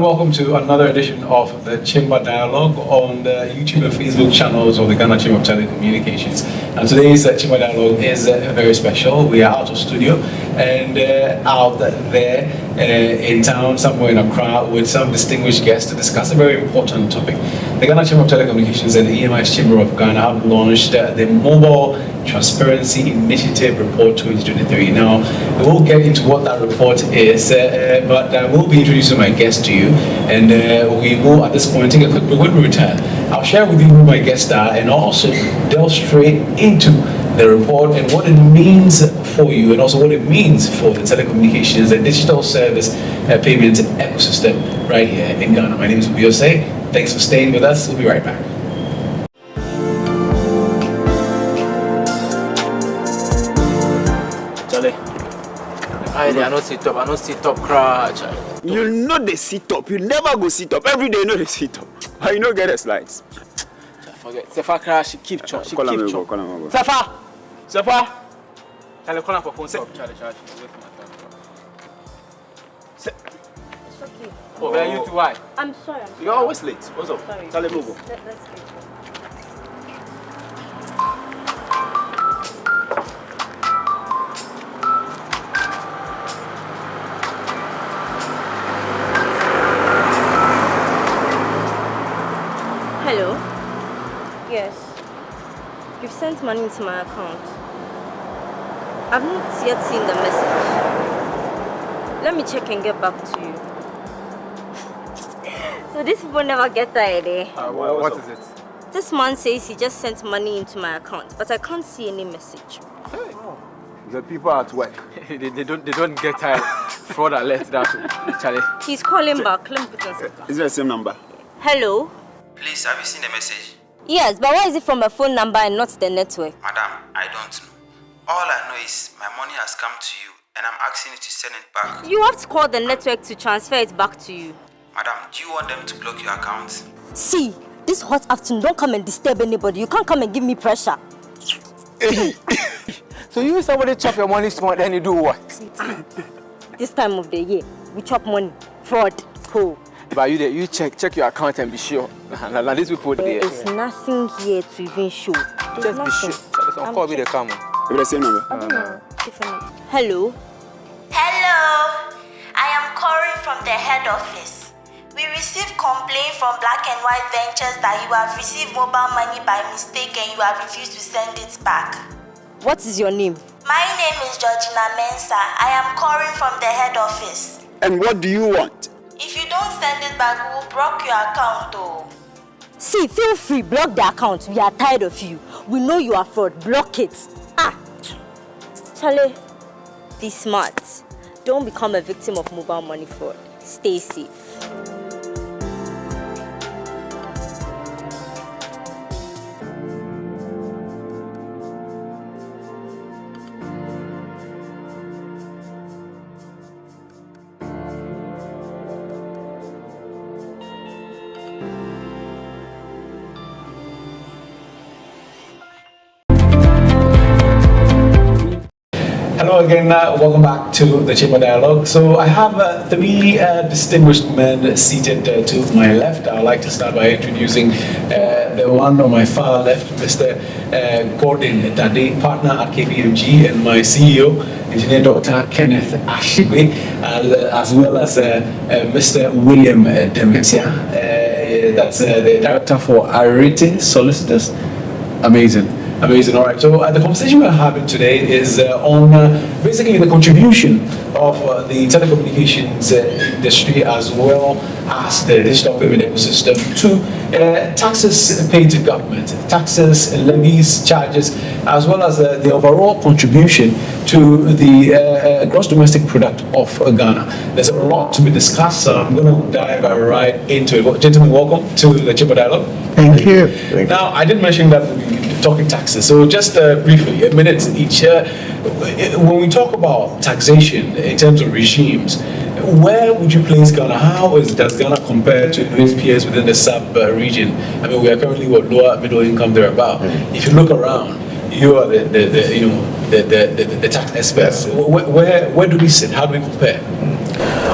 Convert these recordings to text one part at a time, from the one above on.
welcome to another edition of the Chamber Dialogue on the YouTube and Facebook channels of the Ghana Chamber of Telecommunications. And today's Chamber Dialogue is very special. We are out of studio and out there in town, somewhere in Accra, with some distinguished guests to discuss a very important topic. The Ghana Chamber of Telecommunications and the EMI's Chamber of Ghana have launched the Mobile Transparency Initiative Report 2023. Now, we will get into what that report is, but I will be introducing my guest to you, and we will at this point take a quick break. When we return, I'll share with you who my guests are and also delve straight into the report and what it means for you and also what it means for the telecommunications and digital service payment ecosystem right here in Ghana. My name is Ubiyose. Thanks for staying with us. We'll be right back. I don't sit up. I don't sit up, crash. You know they sit up. You never go sit up. Every day you know they sit up. But you don't get the slides. Forget. Sefa crash. She keep chop. She Call keep him chop. Call him. Sefa. Tell her call her for phone. Charlie. Wait for my phone. It's okay. Oh, where are you two? Why? I'm sorry. You're always late. What's up? Sorry. Tell him go. Let's go. Hello? Yes. You've sent money into my account. I've not yet seen the message. Let me check and get back to you. So these people never get that idea. What is it? This man says he just sent money into my account, but I can't see any message. The people at work. they don't get fraud alert that Charlie. He's calling back. Let me put on speaker. Is it the same number? Hello? Please, have you seen the message? Yes, but why is it from a phone number and not the network? Madam, I don't know. All I know is my money has come to you and I'm asking you to send it back. You have to call the network to transfer it back to you. Madam, do you want them to block your account? See, this hot afternoon, don't come and disturb anybody. You can't come and give me pressure. So you somebody chop your money smart, then you do what? This time of the year, we chop money. Fraud. Cool. But you check your account and be sure. Now these people There there. is nothing here to even show. There's Just be nothing. sure. Some call me the camera. Is it the same number? I don't know. Different. Hello? Hello, I am calling from the head office. We received complaint from Black and White Ventures that you have received mobile money by mistake and you have refused to send it back. What is your name? My name is Georgina Mensah. I am calling from the head office. And what do you want? If you don't send it back, we will block your account though. See, feel free, block the account. We are tired of you. We know you are fraud. Block it. Charlie, be smart. Don't become a victim of mobile money fraud. Stay safe. Hello again, welcome back to the Chamber Dialogue. So I have three distinguished men seated to my left. I would like to start by introducing the one on my far left, Mr. Gordon Dade, partner at KPMG, and my CEO, Engineer Dr. Kenneth Ashigwe, as well as Mr. William Demetia, that's the Director for Arete Solicitors. Amazing. Amazing. All right. So the conversation we're having today is on basically the contribution of the telecommunications industry as well as the digital payment ecosystem to taxes paid to government, taxes, levies, charges, as well as the overall contribution to the gross domestic product of Ghana. There's a lot to be discussed, so I'm going to dive right into it. Well, gentlemen, welcome to the Chamber Dialogue. Thank you. Now, I did mention that we'll be talking taxes, so just briefly, a minute each. When we talk about taxation in terms of regimes, where would you place Ghana? How does Ghana compare to its peers within the sub-region? I mean, we are currently lower middle income thereabout. If you look around, you are the tax experts. Where do we sit? How do we compare?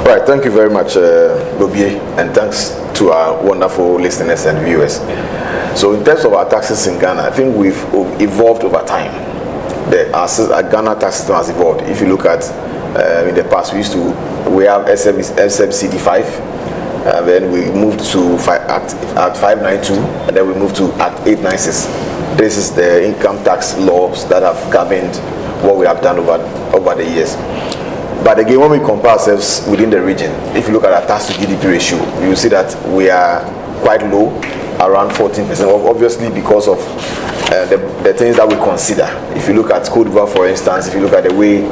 All right, thank you very much, Bobie, and thanks to our wonderful listeners and viewers. So in terms of our taxes in Ghana, I think we've evolved over time. Our Ghana tax system has evolved. If you look at in the past, we have SMCD 5, then we moved to Act 592, and then we moved to Act 896. This is the income tax laws that have governed what we have done over the years. But again, when we compare ourselves within the region, if you look at our tax to GDP ratio, you will see that we are quite low, around 14%, obviously because of the things that we consider. If you look at Côte d'Ivoire, for instance, if you look at the way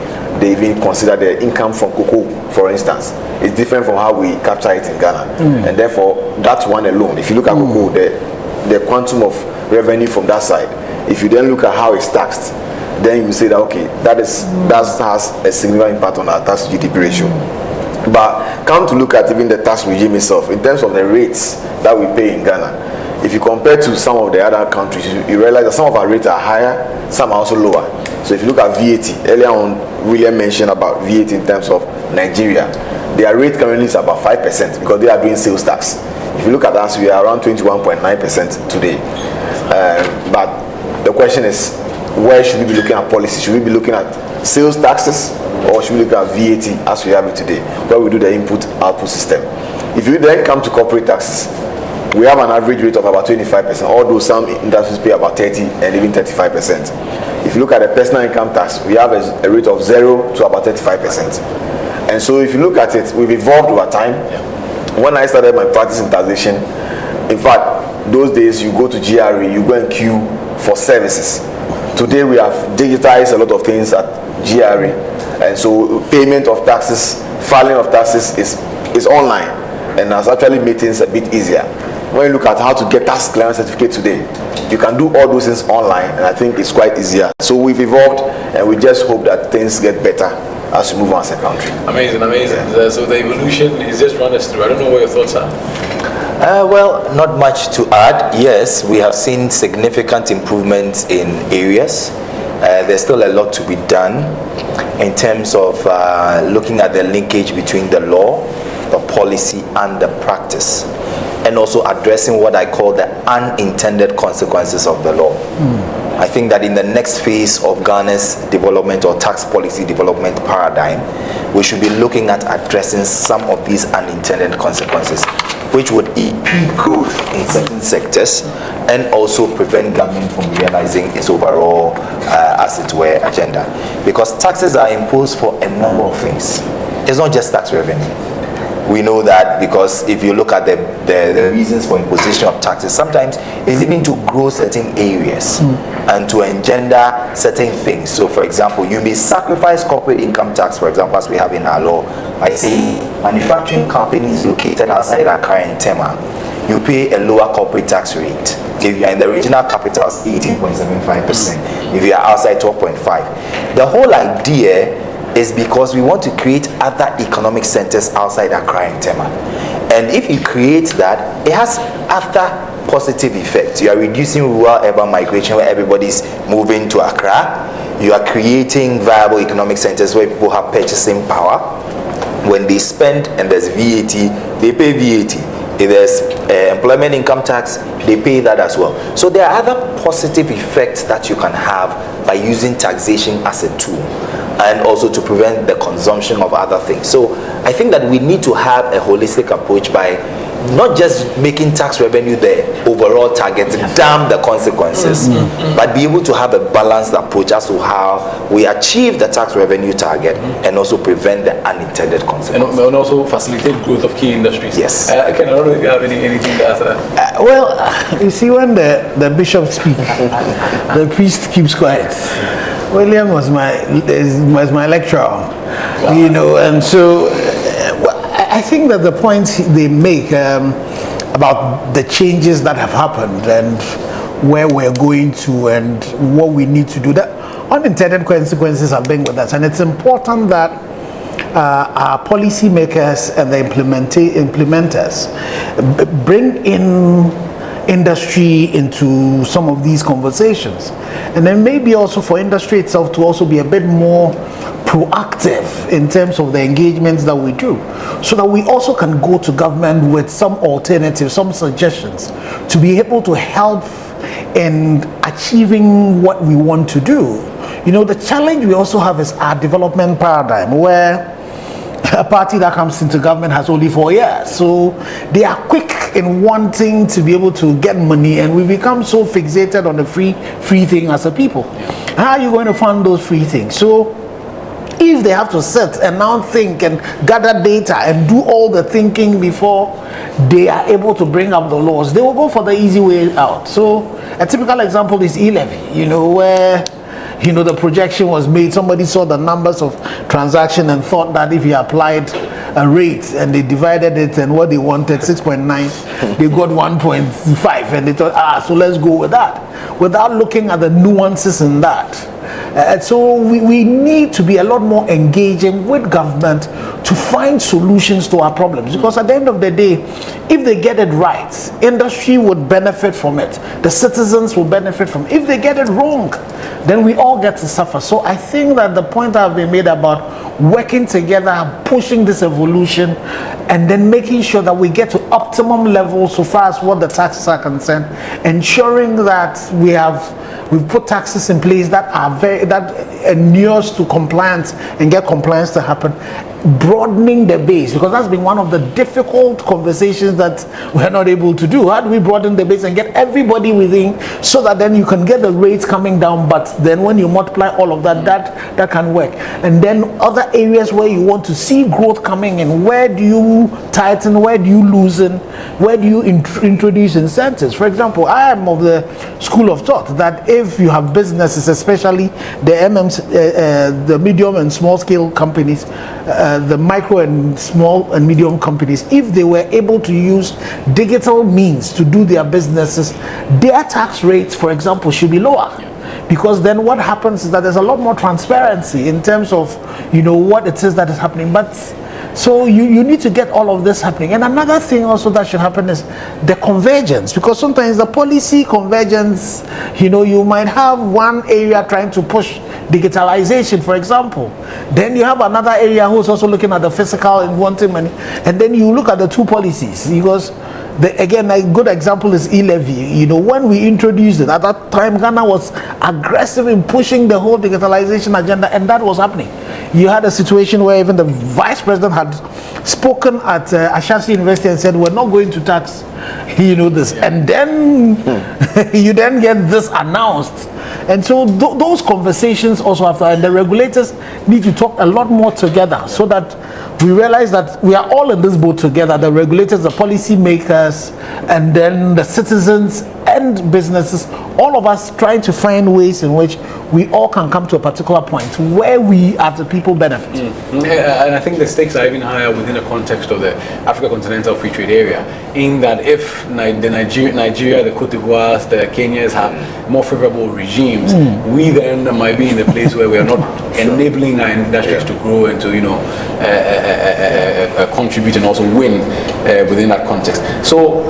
they even consider the income from cocoa, for instance, it's different from how we capture it in Ghana. And therefore, that one alone, if you look at cocoa, the quantum of revenue from that side, if you then look at how it's taxed, then you say that, okay, that has a significant impact on our tax to GDP ratio. But come to look at even the tax regime itself, in terms of the rates that we pay in Ghana, if you compare to some of the other countries, you realize that some of our rates are higher, some are also lower. So if you look at VAT, earlier on, William mentioned about VAT in terms of Nigeria. Their rate currently is about 5% because they are doing sales tax. If you look at us, we are around 21.9% today. But the question is, where should we be looking at policy? Should we be looking at sales taxes, or should we look at VAT as we have it today, where we do the input-output system? If you then come to corporate taxes, we have an average rate of about 25%, although some industries pay about 30 and even 35%. If you look at the personal income tax, we have a rate of 0 to about 35%. And so if you look at it, we've evolved over time. When I started my practice in taxation, in fact, those days you go to GRE, you go and queue for services. Today we have digitized a lot of things at GRE, and so payment of taxes, filing of taxes is online, and has actually made things a bit easier. When you look at how to get tax clearance certificate today, you can do all those things online, and I think it's quite easier. So we've evolved, and we just hope that things get better as we move on as a country. Amazing. Yeah. So the evolution is just run us through. I don't know what your thoughts are. Well, not much to add. Yes, we have seen significant improvements in areas. There's still a lot to be done in terms of looking at the linkage between the law, the policy, and the practice, and also addressing what I call the unintended consequences of the law. I think that in the next phase of Ghana's development or tax policy development paradigm, we should be looking at addressing some of these unintended consequences, which would impede growth in certain sectors and also prevent government from realizing its overall, as it were, agenda. Because taxes are imposed for a number of things. It's not just tax revenue. We know that because if you look at the reasons for imposition of taxes, sometimes it's even to grow certain areas and to engender certain things. So for example, you may sacrifice corporate income tax, for example, as we have in our law, by saying manufacturing companies located outside Accra and Tema, you pay a lower corporate tax rate. If you are in the regional capitals, 18.75%. If you are outside, 12.5%. The whole idea is because we want to create other economic centers outside Accra and Tema. And if you create that, it has other positive effects. You are reducing rural-urban migration where everybody's moving to Accra. You are creating viable economic centers where people have purchasing power. When they spend and there's VAT, they pay VAT. If there's employment income tax, they pay that as well. So there are other positive effects that you can have by using taxation as a tool, and also to prevent the consumption of other things. So I think that we need to have a holistic approach by not just making tax revenue the overall target, damn the consequences, but be able to have a balanced approach as to how we achieve the tax revenue target and also prevent the unintended consequences. And also facilitate growth of key industries. Yes. Ken, I don't know if you have anything to add to that. Well, you see, when the bishop speaks, the priest keeps quiet. William was my lecturer, wow. You know, and so I think that the points they make about the changes that have happened and where we're going to and what we need to do, that unintended consequences have been with us, and it's important that our policymakers and the implementers bring in industry into some of these conversations. And then maybe also for industry itself to also be a bit more proactive in terms of the engagements that we do, so that we also can go to government with some alternatives, some suggestions to be able to help in achieving what we want to do. You know, the challenge we also have is our development paradigm, where a party that comes into government has only 4 years, so they are quick in wanting to be able to get money, and we become so fixated on the free thing as a people. How are you going to fund those free things? So if they have to sit and now think and gather data and do all the thinking before they are able to bring up the laws, they will go for the easy way out. So a typical example is e-levy, you know, where the projection was made, somebody saw the numbers of transaction and thought that if you applied a rate and they divided it and what they wanted 6.9, they got 1.5, and they thought, so let's go with that, without looking at the nuances in that. So we need to be a lot more engaging with government to find solutions to our problems, because at the end of the day, if they get it right, industry would benefit from it, the citizens will benefit from it. If they get it wrong, then we all get to suffer. So I think that the point I've been made about working together, pushing this evolution, and then making sure that we get to optimum levels so far as what the taxes are concerned, ensuring that we've put taxes in place that are that inures to compliance and get compliance to happen, broadening the base, because that's been one of the difficult conversations that we're not able to do. How do we broaden the base and get everybody within, so that then you can get the rates coming down, but then when you multiply all of that can work. And then other areas where you want to see growth coming in, where do you tighten, where do you loosen, where do you introduce incentives? For example, I am of the school of thought that if you have businesses, especially the the medium and small scale companies, the micro and small and medium companies, if they were able to use digital means to do their businesses, their tax rates, for example, should be lower. Because then what happens is that there's a lot more transparency in terms of what it is that is happening. But so you need to get all of this happening. And another thing also that should happen is the convergence, because sometimes the policy convergence, you might have one area trying to push digitalization, for example, then you have another area who's also looking at the physical and wanting money, and then you look at the two policies, because again, a good example is e-levy. When we introduced it, at that time Ghana was aggressive in pushing the whole digitalization agenda, and that was happening. You had a situation where even the vice president had spoken at Ashasi University and said, we're not going to tax this, and then you then get this announced. And so those conversations also have to, and the regulators need to talk a lot more together, so that we realize that we are all in this boat together, the regulators, the policy makers, and then the citizens and businesses, all of us trying to find ways in which we all can come to a particular point where we as the people benefit. And I think the stakes are even higher within the context of the Africa Continental Free Trade Area, in that if the Nigeria, the Cote d'Ivoire, the Kenyans have more favorable regimes, we then might be in a place where we are not enabling our industries to grow and to contribute and also win within that context. So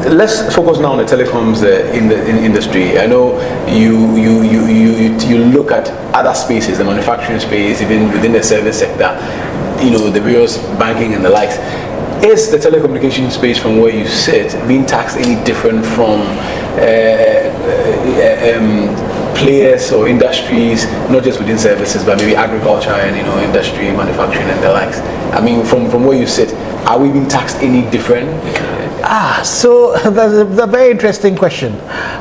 let's focus now on the telecoms in the industry. I know you look at other spaces, the manufacturing space, even within the service sector, the various banking and the likes. Is the telecommunications space, from where you sit, being taxed any different from players or industries, not just within services, but maybe agriculture and industry, manufacturing and the likes? I mean, from where you sit, are we being taxed any different? So that's a very interesting question.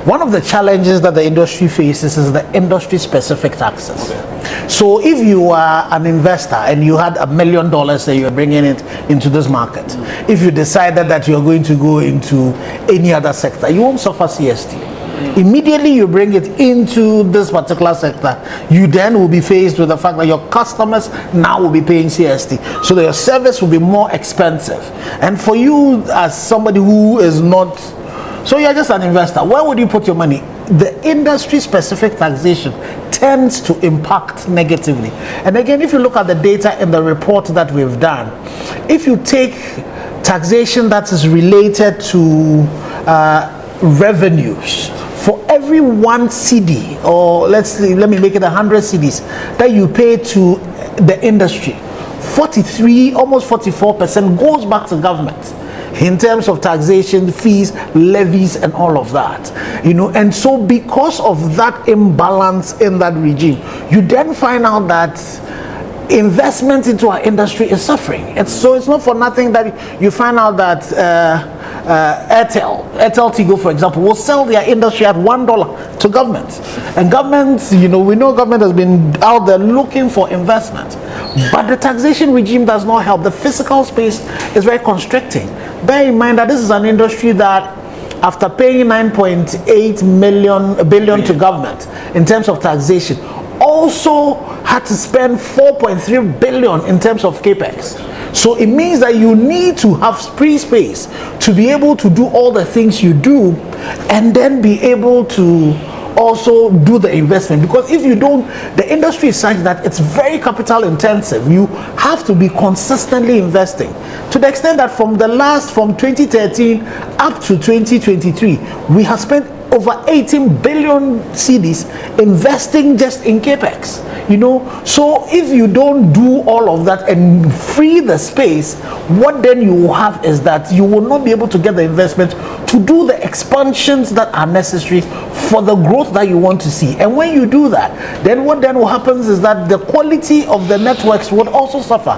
One of the challenges that the industry faces is the industry-specific taxes. Okay. So if you are an investor and you had $1 million that you're bringing it into this market, if you decided that you're going to go into any other sector, you won't suffer CST. Immediately you bring it into this particular sector, you then will be faced with the fact that your customers now will be paying CST, so that your service will be more expensive. And for you as somebody who is not, so you're just an investor, where would you put your money? The industry specific taxation tends to impact negatively. And again, if you look at the data in the report that we've done, if you take taxation that is related to revenues for every 1 CD, or let me make it 100 CDs that you pay to the industry, 43, almost 44% goes back to government in terms of taxation, fees, levies, and all of that. And so because of that imbalance in that regime, you then find out that investment into our industry is suffering. And so it's not for nothing that you find out that Airtel Tigo, for example, will sell their industry at $1 to government. And government, we know government has been out there looking for investment. But the taxation regime does not help. The fiscal space is very constricting. Bear in mind that this is an industry that, after paying 9.8 billion to government in terms of taxation, also had to spend 4.3 billion in terms of capex. So it means that you need to have free space to be able to do all the things you do, and then be able to also do the investment. Because if you don't, the industry is such that it's very capital intensive. You have to be consistently investing, to the extent that from 2013 up to 2023, we have spent over 18 billion cedis investing just in capex. So if you don't do all of that and free the space, what then you will have is that you will not be able to get the investment to do the expansions that are necessary for the growth that you want to see. And when you do that, then what then will happen is that the quality of the networks would also suffer.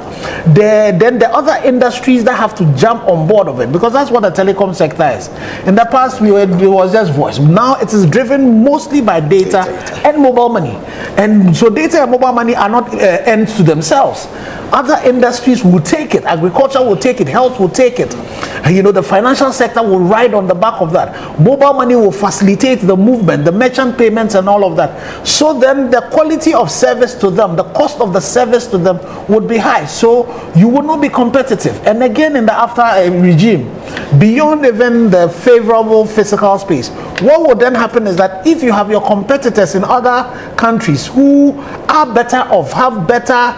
Then the other industries that have to jump on board of it, because that's what the telecom sector is. In the past, it was just voice. Now it is driven mostly by data and mobile money. And so data and mobile money are not ends to themselves. Other industries will take it. Agriculture will take it. Health will take it. The financial sector will ride on the back of that. Mobile money will facilitate the movement, the merchant payments, and all of that. So then the quality of service to them, the cost of the service to them would be high. So you will not be competitive. And again, in the after regime, beyond even the favorable fiscal space, what will then happen is that if you have your competitors in other countries who are better off, have better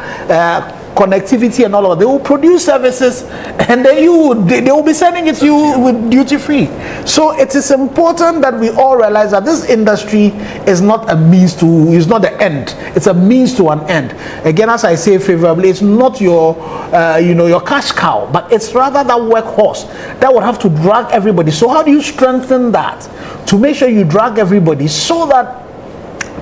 connectivity and all of that, they will produce services, and then they will be sending it to you with duty free. So it is important that we all realize that this industry is not a means to, it's not the end, it's a means to an end. Again, as I say favorably, it's not your your cash cow, but it's rather that workhorse that would have to drag everybody. So how do you strengthen that to make sure you drag everybody, so that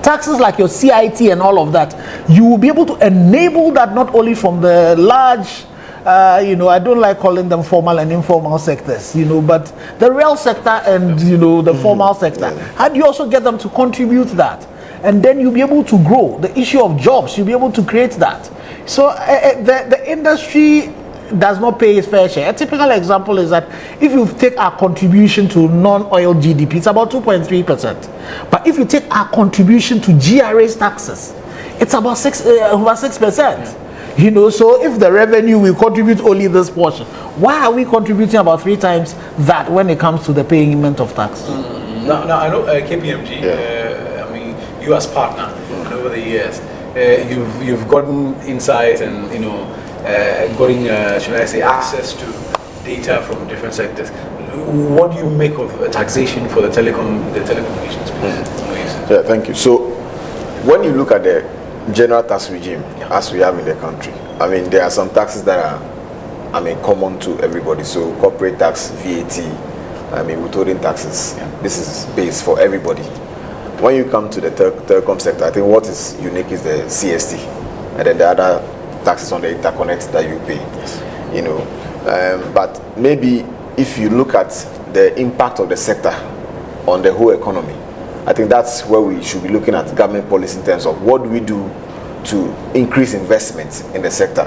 taxes like your CIT and all of that, you will be able to enable that, not only from the large, I don't like calling them formal and informal sectors, but the real sector and, the formal sector. How do you also get them to contribute that? And then you'll be able to grow. The issue of jobs, you'll be able to create that. So the industry does not pay its fair share. A typical example is that if you take our contribution to non-oil GDP, it's about 2.3%. But if you take our contribution to GRA's taxes, it's about over 6%. So if the revenue will contribute only this portion, why are we contributing about 3 times that when it comes to the payment of tax? Now I know KPMG. You as partner, over the years, you've gotten insight and getting, should I say, access to data from different sectors. What do you make of taxation for the telecommunications space? Yeah, thank you. So, when you look at the general tax regime as we have in the country, there are some taxes that are, common to everybody. So, corporate tax, VAT, withholding taxes. Yeah. This is base for everybody. When you come to the telecom sector, I think what is unique is the CST, and then the other taxes on the interconnect that you pay. Yes. But maybe if you look at the impact of the sector on the whole economy, I think that's where we should be looking at government policy in terms of what do we do to increase investment in the sector.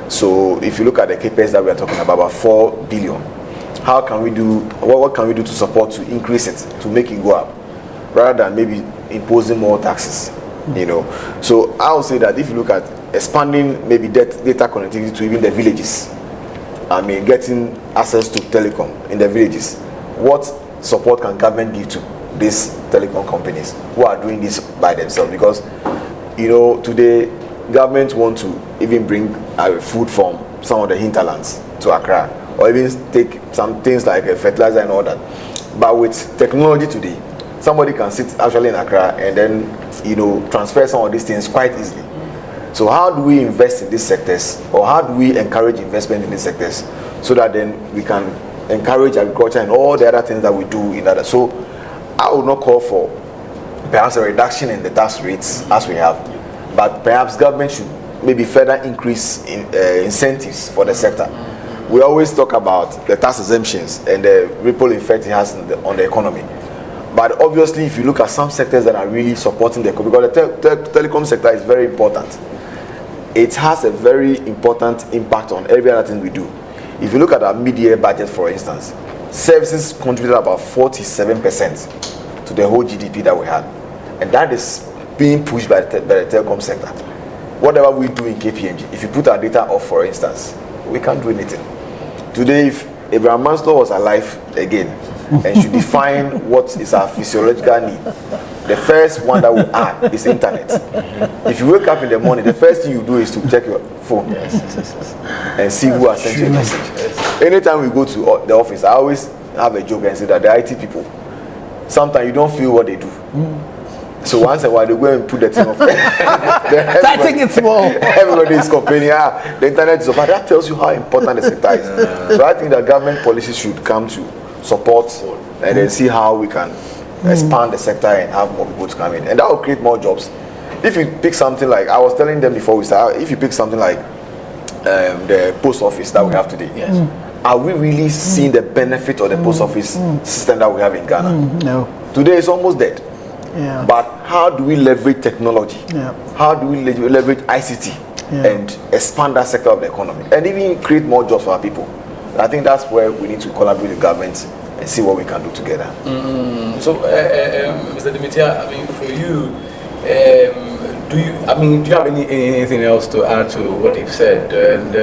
So if you look at the CapEx that we are talking about 4 billion, how can we do, what can we do to support, to increase it, to make it go up, rather than maybe imposing more taxes, So I would say that if you look at expanding maybe data connectivity to even the villages, getting access to telecom in the villages, what support can government give to these telecom companies who are doing this by themselves? Because today government want to even bring food from some of the hinterlands to Accra, or even take some things like fertilizer and all that. But with technology today, somebody can sit actually in Accra and then, transfer some of these things quite easily. So how do we invest in these sectors, or how do we encourage investment in these sectors, so that then we can encourage agriculture and all the other things that we do in other. So I would not call for perhaps a reduction in the tax rates as we have, but perhaps government should maybe further increase incentives for the sector. We always talk about the tax exemptions and the ripple effect it has on the economy. But obviously, if you look at some sectors that are really supporting the economy, because the telecom sector is very important, it has a very important impact on every other thing we do. If you look at our mid-year budget, for instance, services contributed about 47% to the whole GDP that we had. And that is being pushed by the telecom sector. Whatever we do in KPMG, if you put our data off, for instance, we can't do anything. Today, if Abraham Maslow was alive again and should define what is our physiological need, the first one that will add is internet. If you wake up in the morning, the first thing you do is to check your phone and see who has sent you a message. Anytime we go to the office, I always have a joke and say that the IT people, sometimes you don't feel what they do. So once in a while they go and put the thing off. I think it's more. Everybody is complaining, the internet is off. But that tells you how important the sector is. So I think that government policies should come to support and then see how we can expand the sector and have more people to come in. And that will create more jobs. If you pick something like, I was telling them before we start, if you pick something like the post office that we have today, are we really seeing the benefit of the post office system that we have in Ghana? No. Today it's almost dead. Yeah. But how do we leverage technology? Yeah. How do we leverage ICT and expand that sector of the economy and even create more jobs for our people? And I think that's where we need to collaborate with government and see what we can do together. So, Mr. Dimitia, I mean, for you, do you have anything else to add to what they've said?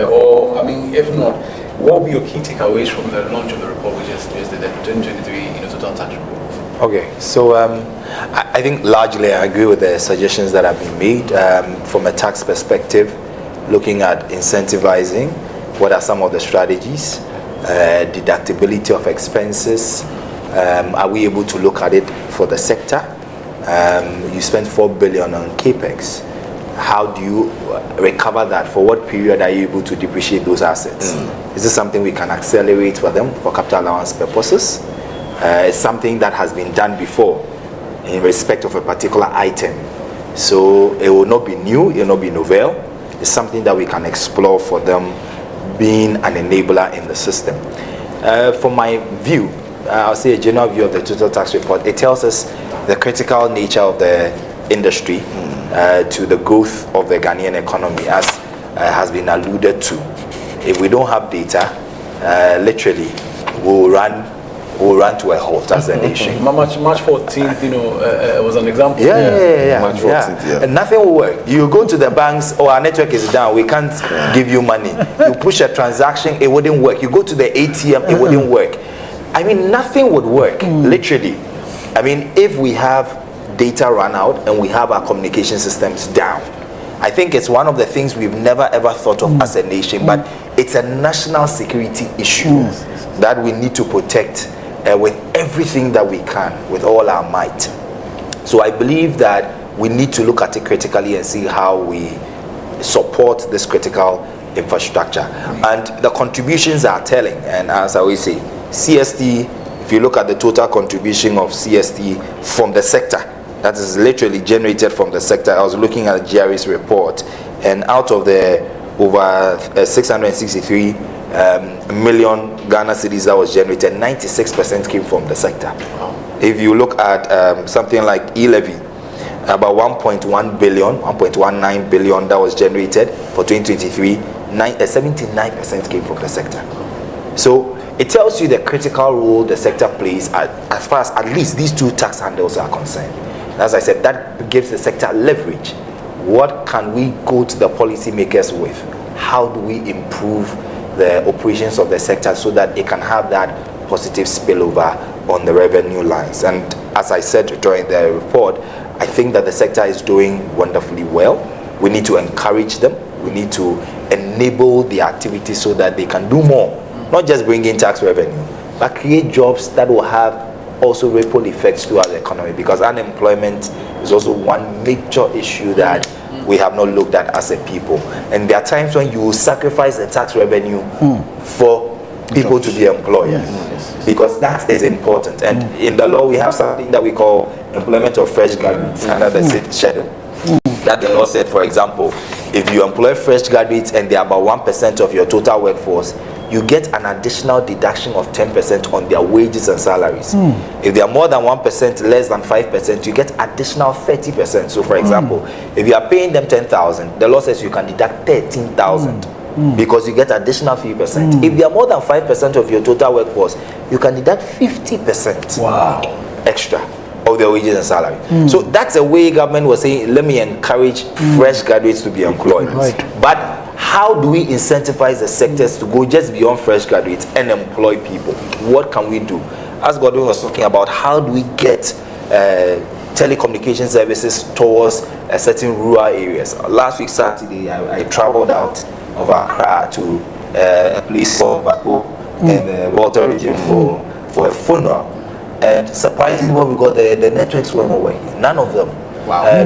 Or, I mean, if not, what will be your key takeaways from the launch of the report, which is the 2023 total tax report? Okay, so I think largely I agree with the suggestions that have been made from a tax perspective, looking at incentivizing. What are some of the strategies? Deductibility of expenses. Are we able to look at it for the sector? You spent 4 billion on capex. How do you recover that? For what period are you able to depreciate those assets? Is this something we can accelerate for them for capital allowance purposes? It's something that has been done before in respect of a particular item. So it will not be new, it will not be novel. It's something that we can explore for them, being an enabler in the system. From my view, I'll say a general view of the total tax report. It tells us the critical nature of the industry to the growth of the Ghanaian economy, as has been alluded to. If we don't have data, literally we'll run to a halt as a nation. March 14th, was an example. Yeah. March 14th, yeah. And nothing will work. You go to the banks, our network is down, we can't give you money. You push a transaction, it wouldn't work. You go to the ATM, it wouldn't work. I mean, nothing would work, literally. I mean, if we have data run out and we have our communication systems down, I think it's one of the things we've never ever thought of as a nation, but it's a national security issue that we need to protect with everything that we can, with all our might. So I believe that we need to look at it critically and see how we support this critical infrastructure. And the contributions are telling, and as I always say, CST, if you look at the total contribution of CST from the sector, that is literally generated from the sector. I was looking at GRA's report, and out of the over 663 million Ghana cedis that was generated, 96% came from the sector. If you look at something like e-levy, about 1.1 billion, 1.19 billion that was generated for 2023, 79% came from the sector. So it tells you the critical role the sector plays as far as at least these two tax handles are concerned. As I said, that gives the sector leverage. What can we go to the policymakers with? How do we improve the operations of the sector so that it can have that positive spillover on the revenue lines? And as I said during the report, I think that the sector is doing wonderfully well. We need to encourage them. We need to enable the activity so that they can do more. Not just bring in tax revenue, but create jobs that will have also ripple effects throughout the economy, because unemployment is also one major issue that we have not looked at as a people. And there are times when you sacrifice the tax revenue for people to be employed, because that is important. And in the law, we have something that we call employment of fresh graduates under the sixth schedule. That the law said, for example, if you employ fresh graduates and they are about 1% of your total workforce, you get an additional deduction of 10% on their wages and salaries. If they are more than 1%, less than 5%, you get additional 30%. So for example, if you are paying them 10,000, the law says you can deduct 13,000 because you get additional few percent. If they are more than 5% of your total workforce, you can deduct 50% extra of their wages and salary. So that's a way government was saying, let me encourage fresh graduates to be employed. But how do we incentivize the sectors to go just beyond fresh graduates and employ people? What can we do? As Godwin was talking about, how do we get telecommunication services towards certain rural areas? Last week Saturday, I traveled out of Accra to a place called Bako in the Walter region for a funeral. And surprisingly, when we got there, the networks were not working. None of them.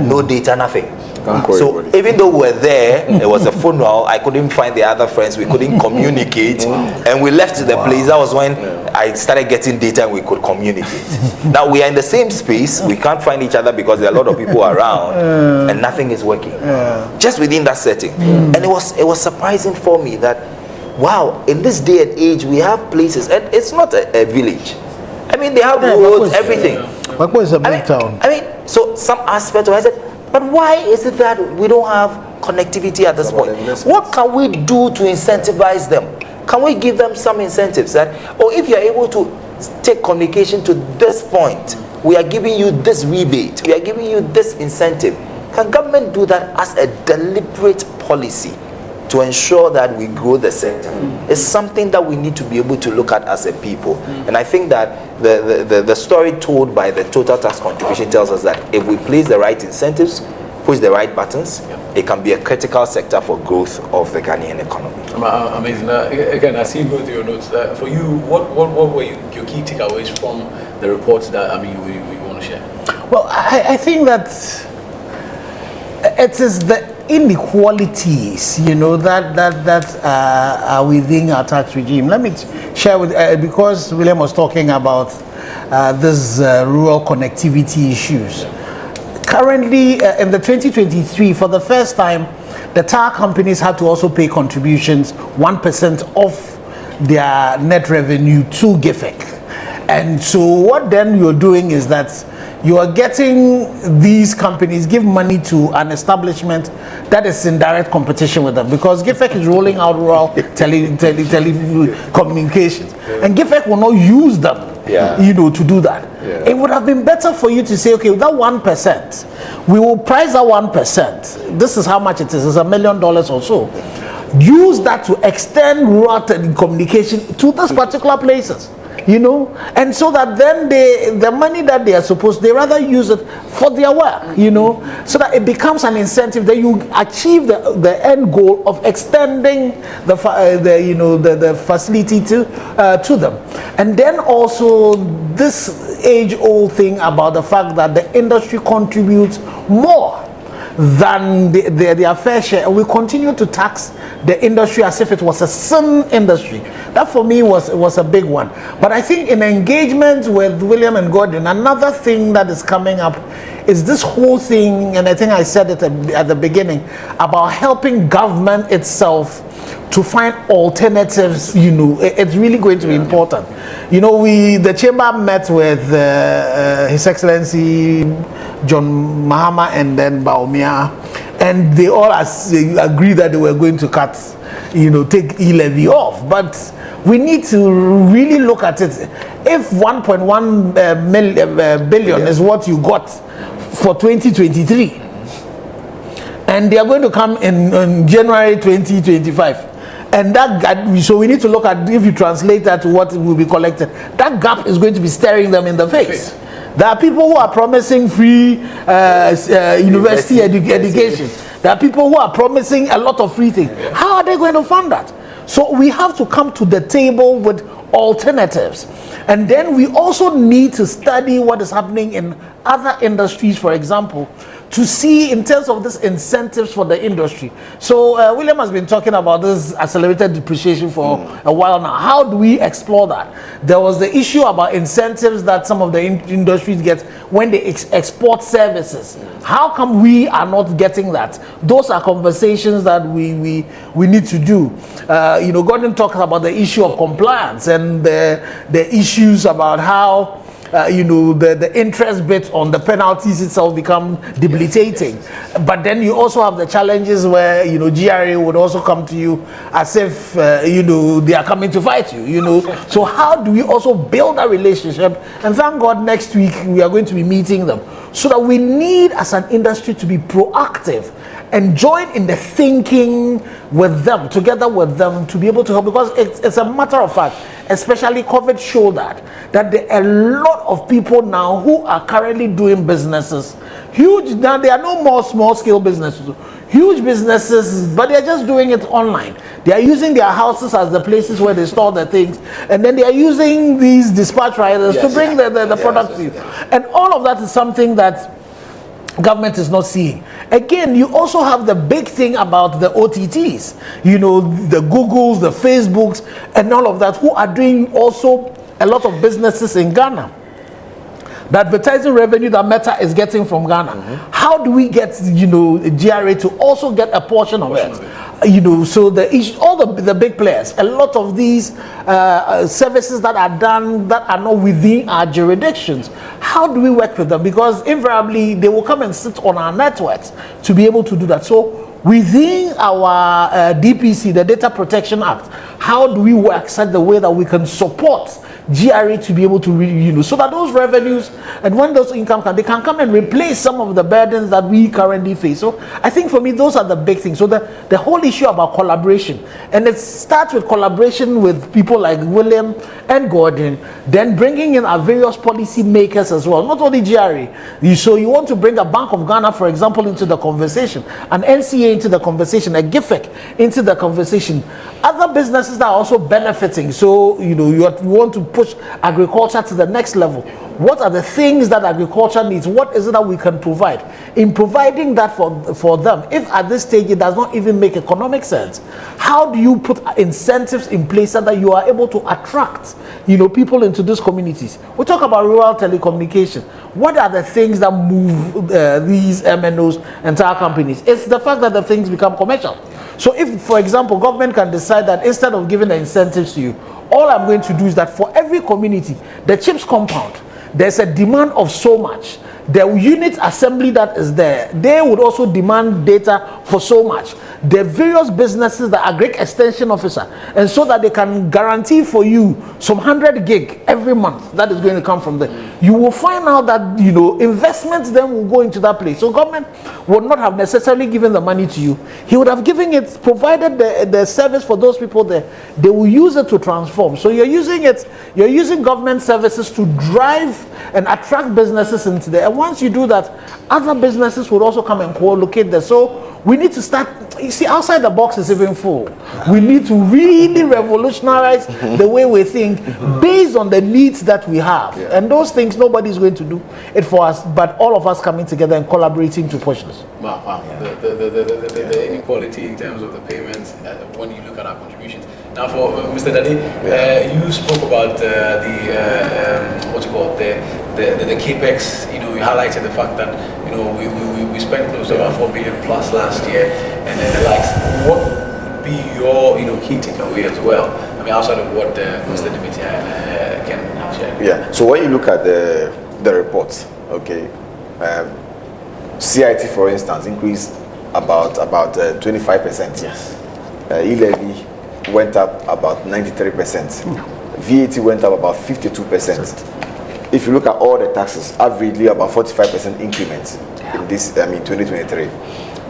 No data, nothing. So even though we were there, there was a funeral, I couldn't find the other friends, we couldn't communicate, and we left the place. That was when I started getting data and we could communicate. Now we are in the same space, we can't find each other because there are a lot of people around, and nothing is working. Just within that setting. And it was surprising for me that, wow, in this day and age, we have places, and it's not a village. I mean, they have roads, everything. Bako is a big town. I mean, so some aspect of it, I said, but why is it that we don't have connectivity at this point? What can we do to incentivize them? Can we give them some incentives that, or if you're able to take communication to this point, we are giving you this rebate, we are giving you this incentive. Can government do that as a deliberate policy to ensure that we grow the sector? It's something that we need to be able to look at as a people. And I think that the story told by the total tax contribution tells us that if we place the right incentives, push the right buttons, it can be a critical sector for growth of the Ghanaian economy. Amazing. Again, I see both your notes. For you, what were your key takeaways from the reports that you want to share? Well, I think that it is the inequalities, that are within our tax regime. Let me share with because William was talking about this rural connectivity issues. Currently, in the 2023, for the first time, the tower companies had to also pay contributions 1% of their net revenue to GIFEC. And so what then you're doing is that you are getting these companies give money to an establishment that is in direct competition with them, because GIFEC is rolling out rural telecommunications, and GIFEC will not use them, to do that. It would have been better for you to say, okay, that 1%, we will price that 1%. This is how much it is. It's $1 million or so. Use that to extend rural telecommunication to those particular places. And so that then the money that they are supposed, they rather use it for their work, so that it becomes an incentive that you achieve the end goal of extending the facility to them. And then also this age-old thing about the fact that the industry contributes more than their fair share, and we continue to tax the industry as if it was a sin industry. That for me was a big one. But I think in engagement with William and Gordon, another thing that is coming up is this whole thing, and I think I said it at the beginning, about helping government itself to find alternatives. It's really going to be important. The chamber met with His Excellency John Mahama and then Baumia, and they all agreed that they were going to cut, take e-levy off. But we need to really look at it. If 1.1 billion is what you got for 2023, and they are going to come in January 2025, and that gap, so we need to look at, if you translate that to what will be collected, that gap is going to be staring them in the face. There are people who are promising free university education. There are people who are promising a lot of free things. How are they going to fund that? So we have to come to the table with alternatives. And then we also need to study what is happening in other industries, for example, to see in terms of these incentives for the industry. So William has been talking about this accelerated depreciation for a while now. How do we explore that? There was the issue about incentives that some of the industries get when they export services. How come we are not getting that? Those are conversations that we need to do. Gordon talked about the issue of compliance and the issues about how the interest bit on the penalties itself become debilitating. But then you also have the challenges where, GRA would also come to you as if, they are coming to fight you, So how do we also build a relationship? And thank God next week we are going to be meeting them. So that we need as an industry to be proactive and join in the thinking with them, together with them, to be able to help, because it's a matter of fact, especially COVID showed that there are a lot of people now who are currently doing businesses, huge, now there are no more small scale businesses, huge businesses, but they're just doing it online. They are using their houses as the places where they store their things, and then they are using these dispatch riders to bring the product to you. And all of that is something that government is not seeing. Again, you also have the big thing about the OTTs, the Googles, the Facebooks, and all of that, who are doing also a lot of businesses in Ghana. The advertising revenue that Meta is getting from Ghana, how do we get, GRA to also get a portion of it? So the issue, all the big players, a lot of these services that are done that are not within our jurisdictions, how do we work with them? Because invariably they will come and sit on our networks to be able to do that. So within our DPC, the Data Protection Act, how do we work such the way that we can support GRA to be able to really, so that those revenues and when those income come, they can come and replace some of the burdens that we currently face. So I think for me, those are the big things. So the whole issue about collaboration, and it starts with collaboration with people like William and Gordon, then bringing in our various policy makers as well, not only GRA. So you want to bring a Bank of Ghana, for example, into the conversation, an NCA into the conversation, a GIFEC into the conversation, other businesses that are also benefiting. So you want to push agriculture to the next level. What are the things that agriculture needs? What is it that we can provide? In providing that for them, if at this stage it does not even make economic sense, how do you put incentives in place so that you are able to attract people into these communities? We talk about rural telecommunications. What are the things that move these MNOs and tower companies? It's the fact that the things become commercial. So if, for example, government can decide that instead of giving the incentives to you, all I'm going to do is that for every community, the chips compound, there's a demand of so much. The unit assembly that is there, they would also demand data for so much. The various businesses that are great extension officer, and so that they can guarantee for you some 100 gig every month that is going to come from there. You will find out that investments then will go into that place. So government would not have necessarily given the money to you. He would have given it, provided the service for those people there. They will use it to transform. So you're using government services to drive and attract businesses into there. And once you do that, other businesses would also come and co-locate there. So we need to start, you see, outside the box is even full. We need to really revolutionize the way we think based on the needs that we have. And those things, nobody's going to do it for us, but all of us coming together and collaborating to push this. Wow. The inequality in terms of the payments, when you look at our contributions. Now for Mr. Dade, you spoke about the capex. You highlighted the fact that we spent close to about 4 billion plus last year, and then the likes. What would be your key takeaway as well? I mean, outside of what Mr. Dimiti can share. Yeah. So when you look at the reports, okay, CIT, for instance, increased about 25%. Yes. E-levy went up about 93%. VAT went up about 52%. If you look at all the taxes, averagely about 45% increments in this, 2023.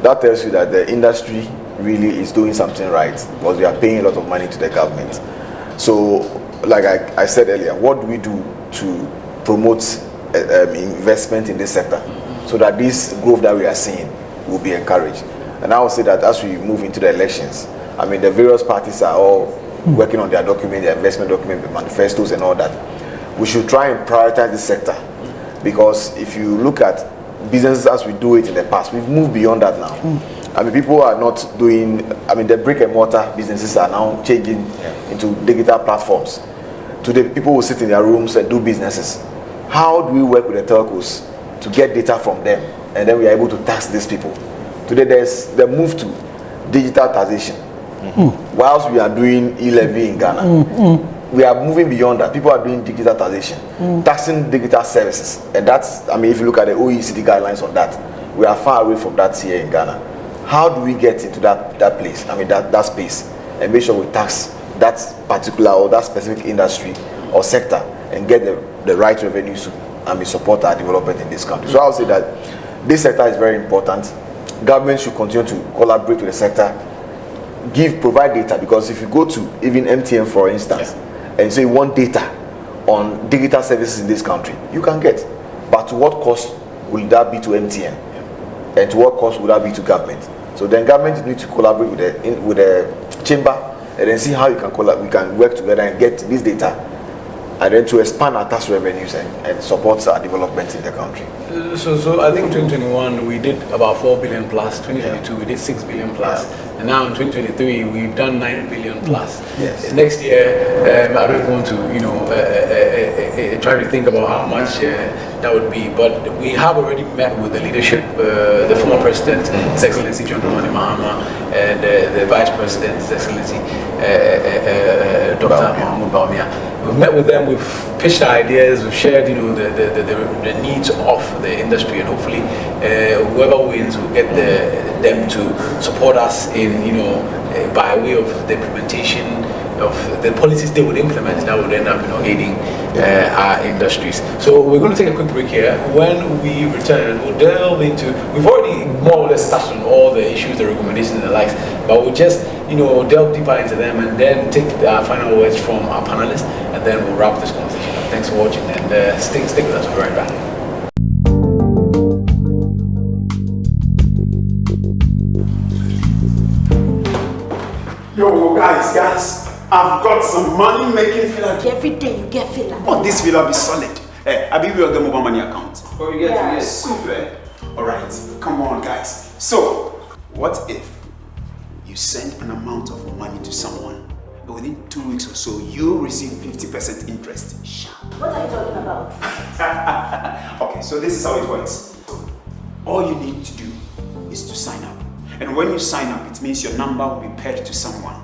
That tells you that the industry really is doing something right, because we are paying a lot of money to the government. So, like I said earlier, what do we do to promote investment in this sector so that this growth that we are seeing will be encouraged? And I would say that as we move into the elections, I mean, the various parties are all working on their document, their investment document, the manifestos and all that. We should try and prioritize this sector, because if you look at businesses as we do it in the past, we've moved beyond that now. I mean, people are not doing, I mean, the brick and mortar businesses are now changing into digital platforms. Today, people will sit in their rooms and do businesses. How do we work with the telcos to get data from them, and then we are able to tax these people? Today, there's the move to digital taxation. Whilst we are doing e-levy in Ghana, we are moving beyond that. People are doing digital taxation, taxing digital services. And that's, I mean, if you look at the OECD guidelines on that, we are far away from that here in Ghana. How do we get into that place, I mean, that space, and make sure we tax that particular or that specific industry or sector and get the right revenues to, I mean, support our development in this country? So I would say that this sector is very important. Government should continue to collaborate with the sector, provide data, because if you go to even MTN, for instance, and say you want data on digital services in this country, you can get. But to what cost will that be to MTN? And to what cost would that be to government? So then government need to collaborate with the chamber, and then see how we can work together and get this data, and then to expand our tax revenues and support our development in the country. So I think 2021 we did about 4 billion plus, 2022 we did 6 billion plus, and now in 2023 we've done 9 billion plus. Yes. Next year, I don't want to, try to think about how much that would be, but we have already met with the leadership, the former president, His Excellency John Dramani Mahama, and the vice president, His Excellency Dr. Mahmoud Bawumia. We've met with them, we've pitched our ideas, we've shared, the needs of the industry, and hopefully whoever wins will get them to support us in, by way of the implementation of the policies they would implement that would end up, aiding our industries. So we're going to take a quick break here. When we return, we'll delve into, we've already more or less touched on all the issues, the recommendations and the likes, but we'll just, delve deeper into them and then take our final words from our panelists, and then we'll wrap this conversation up. Thanks for watching, and stick with us. We'll be right back. Yo, guys, I've got some money making filler. Every day you get filler. Oh, this filler be solid. Hey, I believe we'll get mobile money account. Oh, you get to get Super. Alright, come on, guys. So, what if you send an amount of money to someone, and within 2 weeks or so, you receive 50% interest? What are you talking about? Okay, so this is how it works. All you need to do is to sign up. And when you sign up, it means your number will be paired to someone.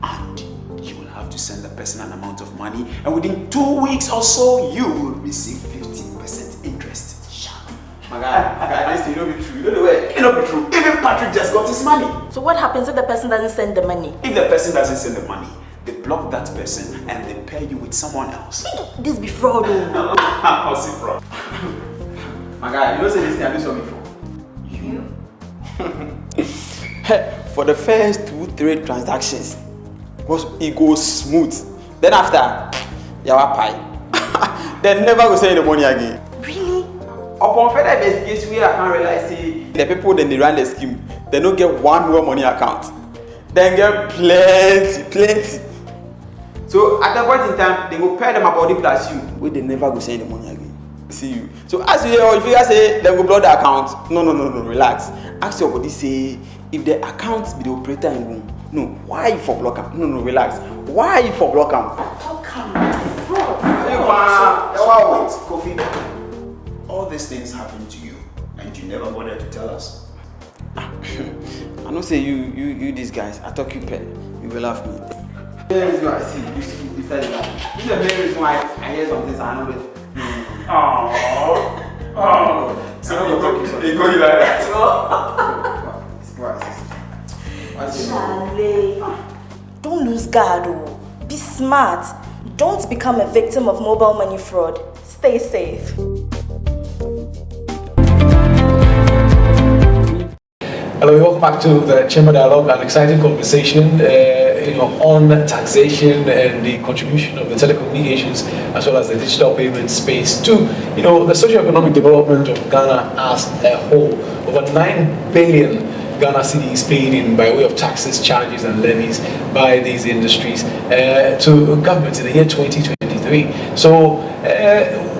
And you will have to send the person an amount of money. And within 2 weeks or so, you will receive 50% interest. My guy, this thing don't be true. You know the way. It cannot be true. Even Patrick just got his money. So what happens if the person doesn't send the money? If the person doesn't send the money, they block that person and they pair you with someone else. This be fraud. I'll see fraud. My guy, you know say this thing I do something for. You? For the first 2-3 transactions, it goes smooth. Then after, yawa pie. Then never go send the money again. Really? Upon further investigation, we can realize the people then they run the scheme, they don't get one more money account. Then get plenty. So at that point in time, they will pay them about the plus you, where they never go send the money again. See you. So as you if you guys say they go block the account, no, relax. Ask your body say if the account be the operator in room, no, why you for block am? No, relax. Why you for block am? How come? Fraud. So wait, Kofi. All these things happen to you, and you never bothered to tell us. I know say you these guys. I talk you pet. You will laugh me. The main reason why I see you decide that. This is the main reason why I hear some things I know it. So they go you like that. Charlie, don't lose guard. Be smart. Don't become a victim of mobile money fraud. Stay safe. Hello, welcome back to the Chamber Dialogue, an exciting conversation on taxation and the contribution of the telecommunications as well as the digital payment space to the socio-economic development of Ghana as a whole. Over 9 billion Ghana cedi is paid in by way of taxes, charges, and levies by these industries to government in the year 2023. So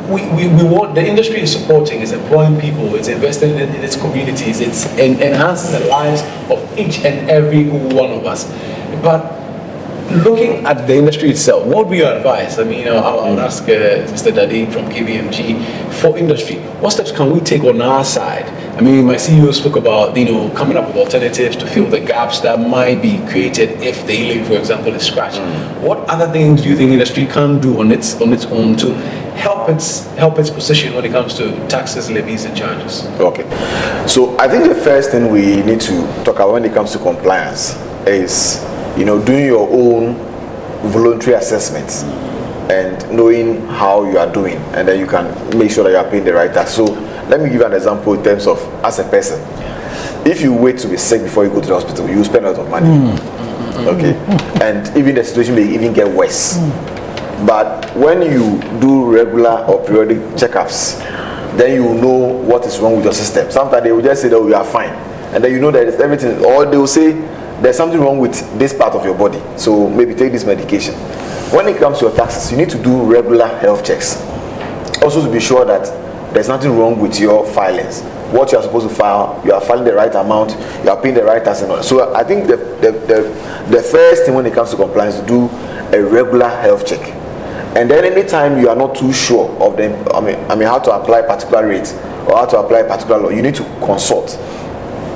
we want, the industry is supporting, it's employing people, it's investing in its communities, it's enhancing the lives of each and every one of us. But looking at the industry itself, what would be your advice? I mean, I'll ask Mr. Dadi from KBMG for industry. What steps can we take on our side? I mean, my CEO spoke about, coming up with alternatives to fill the gaps that might be created if the e-link, for example, is scratched. What other things do you think industry can do on its own to help its position when it comes to taxes, levies, and charges? Okay. So I think the first thing we need to talk about when it comes to compliance is, doing your own voluntary assessments and knowing how you are doing, and then you can make sure that you are paying the right tax. So let me give you an example in terms of as a person. If you wait to be sick before you go to the hospital, you spend a lot of money. Okay, and even the situation may even get worse. But when you do regular or periodic checkups, then you know what is wrong with your system. Sometimes they will just say that you are fine, and then you know that it's everything, or they will say there's something wrong with this part of your body, so maybe take this medication. When it comes to your taxes, you need to do regular health checks, also to be sure that there's nothing wrong with your filings. What you are supposed to file, you are filing the right amount, you are paying the right tax and all. So I think the first thing when it comes to compliance is to do a regular health check. And then anytime you are not too sure of them, how to apply particular rates or how to apply particular law, you need to consult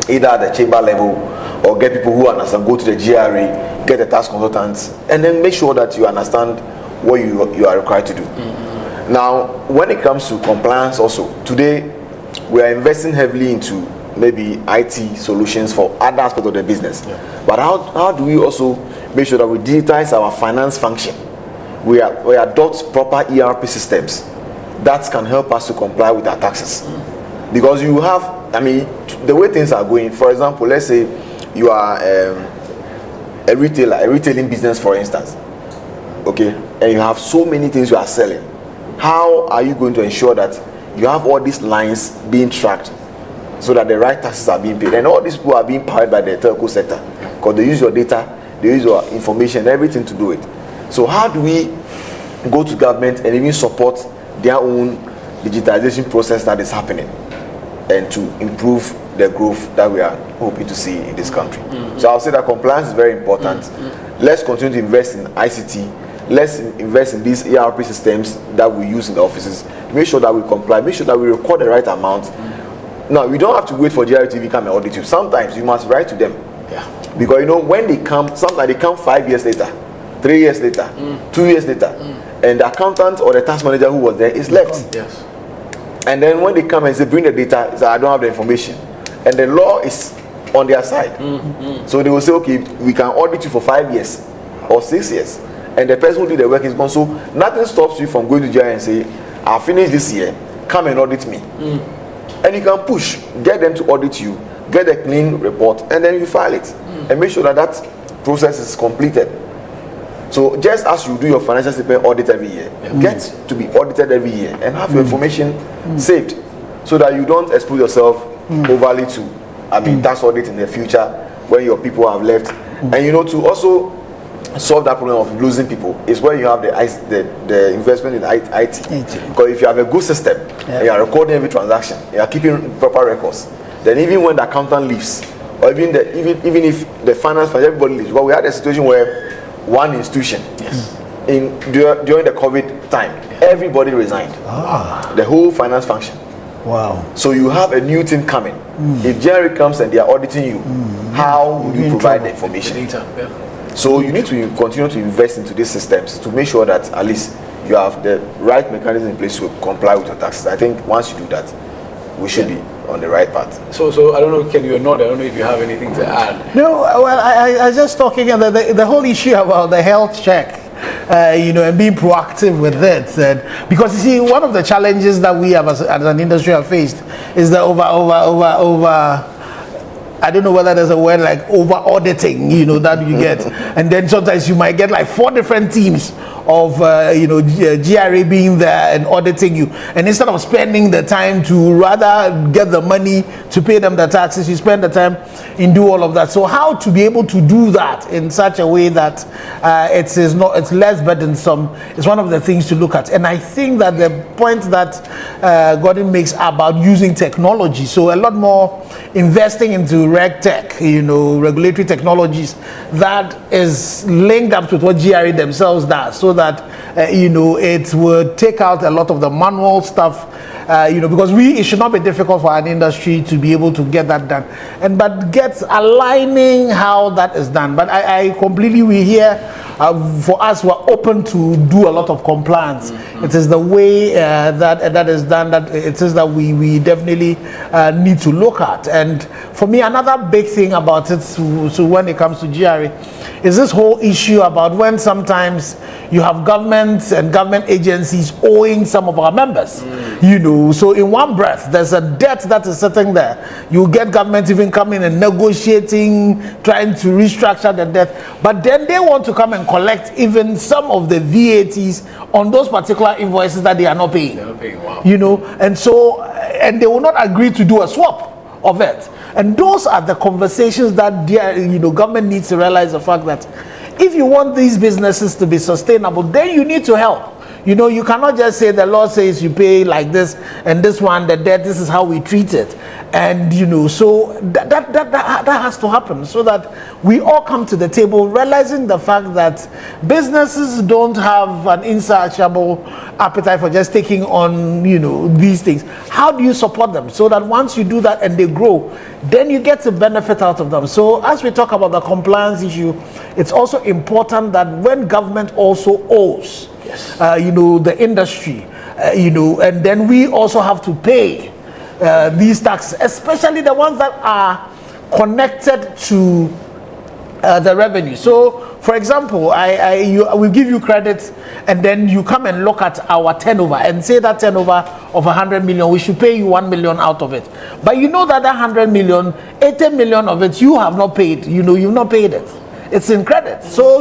either at the chamber level or get people who understand, go to the GRA, get a tax consultant, and then make sure that you understand what you are required to do. Now, when it comes to compliance also, today we are investing heavily into maybe IT solutions for other aspects of the business. But how do we also make sure that we digitize our finance function? We adopt proper ERP systems that can help us to comply with our taxes. Because you have, the way things are going, for example, let's say you are a retailer, a retailing business, for instance, okay, and you have so many things you are selling. How are you going to ensure that you have all these lines being tracked so that the right taxes are being paid? And all these people are being powered by the telco sector because they use your data, they use your information, everything to do it. So how do we go to government and even support their own digitization process that is happening and to improve the growth that we are hoping to see in this country? So I'll say that compliance is very important. Let's continue to invest in ICT. Let's invest in these ERP systems that we use in the offices. Make sure that we comply. Make sure that we record the right amount. Now, we don't have to wait for GRTV to come and audit you. Sometimes you must write to them. Because when they come, sometimes they come 5 years later, 3 years later, 2 years later, and the accountant or the tax manager who was there is left. And then when they come and say, bring the data, it's like, I don't have the information. And the law is on their side. So they will say, okay, we can audit you for 5 years or 6 years. And the person who did the work is gone. So nothing stops you from going to jail and say, I'll finish this year, come and audit me. And you can push, get them to audit you, get a clean report, and then you file it. And make sure that that process is completed. So just as you do your financial statement audit every year, get to be audited every year and have your information saved so that you don't expose yourself overly to tax audit in the future when your people have left. And to also solve that problem of losing people is where you have the investment in IT. Because if you have a good system, and you are recording every transaction, you are keeping proper records, then even when the accountant leaves, or even if the finance everybody leaves, but we had a situation where one institution during the COVID time, everybody resigned. The whole finance function. Wow. So you have a new team coming. If Jerry comes and they are auditing you, how will you provide the information? So you need to continue to invest into these systems to make sure that at least you have the right mechanism in place to comply with your taxes. I think once you do that, we should be on the right path. So I don't know, Ken, you're not, I don't know if you have anything to add. No, well, I was just talking about the whole issue about the health check, and being proactive with it. Because you see, one of the challenges that we have as an industry have faced is the over I don't know whether there's a word like over auditing, that you get. And then sometimes you might get like 4 different teams of GRA being there and auditing you, and instead of spending the time to rather get the money to pay them the taxes, you spend the time in do all of that. So how to be able to do that in such a way that it's less burdensome is one of the things to look at. And I think that the point that Gordon makes about using technology, so a lot more investing into reg tech, regulatory technologies that is linked up to what GRA themselves does, so that it would take out a lot of the manual stuff, because it should not be difficult for an industry to be able to get that done, but get aligning how that is done. But I completely, we hear for us, we're open to do a lot of compliance. It is the way that is done that it is that we definitely need to look at. And for me, another big thing about it, so when it comes to GRA, is this whole issue about when sometimes you have governments and government agencies owing some of our members. So in one breath, there's a debt that is sitting there. You get government even coming and negotiating, trying to restructure the debt, but then they want to come and collect even some of the VATs on those particular invoices that they are not paying. They're not paying, wow. And they will not agree to do a swap of it. And those are the conversations that government needs to realize the fact that if you want these businesses to be sustainable, then you need to help. You cannot just say the law says you pay like this, and this one, the debt, this is how we treat it. And so that has to happen, so that we all come to the table realizing the fact that businesses don't have an insatiable appetite for just taking on these things. How do you support them so that once you do that and they grow, then you get to benefit out of them? So as we talk about the compliance issue, it's also important that when government also owes the industry, and then we also have to pay these taxes, especially the ones that are connected to the revenue. So, for example, I will give you credit, and then you come and look at our turnover and say that turnover of 100 million, we should pay you 1 million out of it. But that 100 million, 80 million of it, you have not paid. You've not paid it. It's in credit. So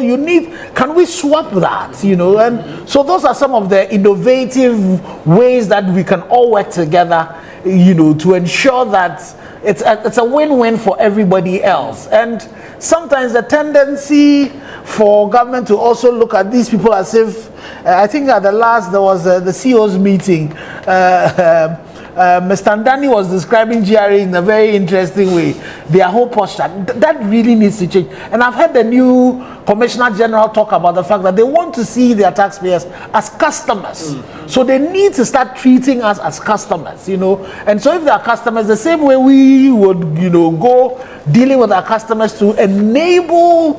can we swap that? And so those are some of the innovative ways that we can all work together, to ensure that it's a win-win for everybody else. And sometimes the tendency for government to also look at these people as if, I think at the last there was the CEO's meeting, Mr. Ndani was describing GRA in a very interesting way. Their whole posture, that really needs to change. And I've heard the new Commissioner General talk about the fact that they want to see their taxpayers as customers. So they need to start treating us as customers, And so if they are customers, the same way we would, go dealing with our customers to enable,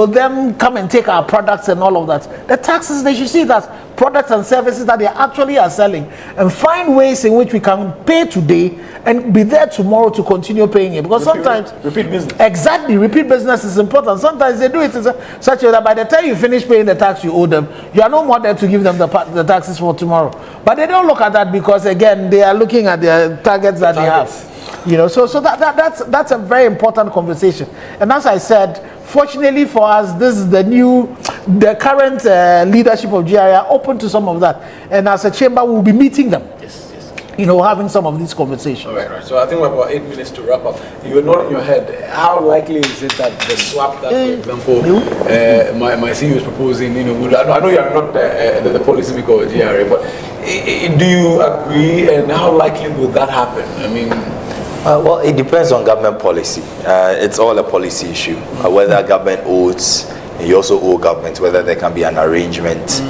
them come and take our products and all of that. The taxes, they should see that products and services that they actually are selling, and find ways in which we can pay today and be there tomorrow to continue paying it. Because sometimes repeat business. Exactly, repeat business is important. Sometimes they do it in such a way that by the time you finish paying the tax you owe them, you are no more there to give them the taxes for tomorrow. But they don't look at that because again they are looking at their targets that they have. So that's a very important conversation. And as I said, fortunately for us, this is the current leadership of GRA are open to some of that. And as a chamber, we'll be meeting them. Yes. Having some of these conversations. All right. So I think we're about 8 minutes to wrap up. You're nodding your head. How likely is it that the swap that, for example, my CEO is proposing, I know you're not the policy maker of GRA, but do you agree, and how likely would that happen? I mean... well, it depends on government policy. It's all a policy issue. Whether government owes, and you also owe government, whether there can be an arrangement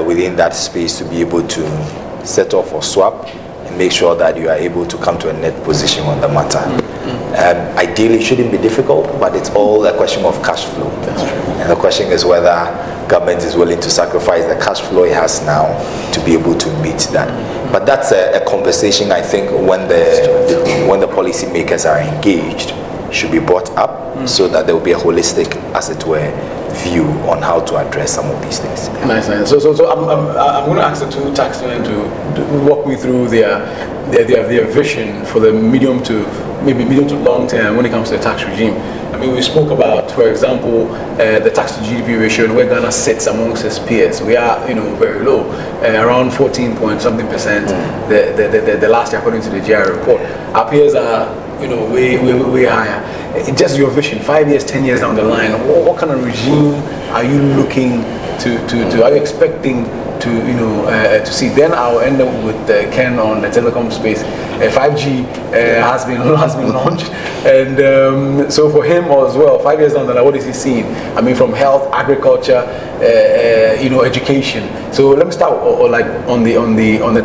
within that space to be able to set off or swap and make sure that you are able to come to a net position on the matter. Ideally, it shouldn't be difficult, but it's all a question of cash flow. That's true. And the question is whether government is willing to sacrifice the cash flow it has now to be able to meet that. But that's a conversation I think when the policymakers are engaged should be brought up so that there will be a holistic, as it were, view on how to address some of these things. Nice. So I'm going to ask the two taxmen to walk me through their vision for the medium to long term when it comes to the tax regime. I mean, we spoke about, for example, the tax to GDP ratio, and where Ghana sits amongst its peers. We are, very low, around 14 point something percent. The last year, according to the GI report, our peers are, way higher. Just your vision, 5 years, 10 years down the line, what kind of regime are you looking to? Are you expecting to see? Then I'll end up with Ken on the telecom space. 5G has been launched, and so for him as well, 5 years down the line, what is he seeing? I mean, from health, agriculture, education. So let me start on the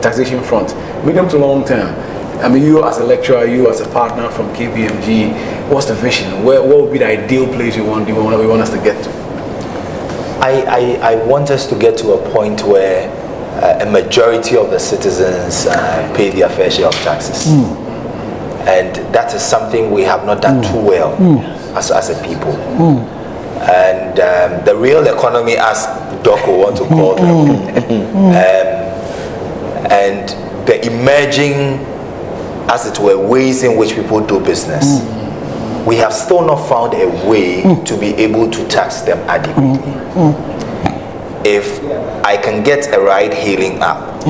taxation front, medium to long term. I mean, you as a lecturer, you as a partner from KPMG, what's the vision? What would be the ideal place you want us to get to? I want us to get to a point where a majority of the citizens pay their fair share of taxes. And that is something we have not done too well as a people. And the real economy, as Doc will want to call them, and the emerging, as it were, ways in which people do business, we have still not found a way to be able to tax them adequately. If I can get a ride-hailing app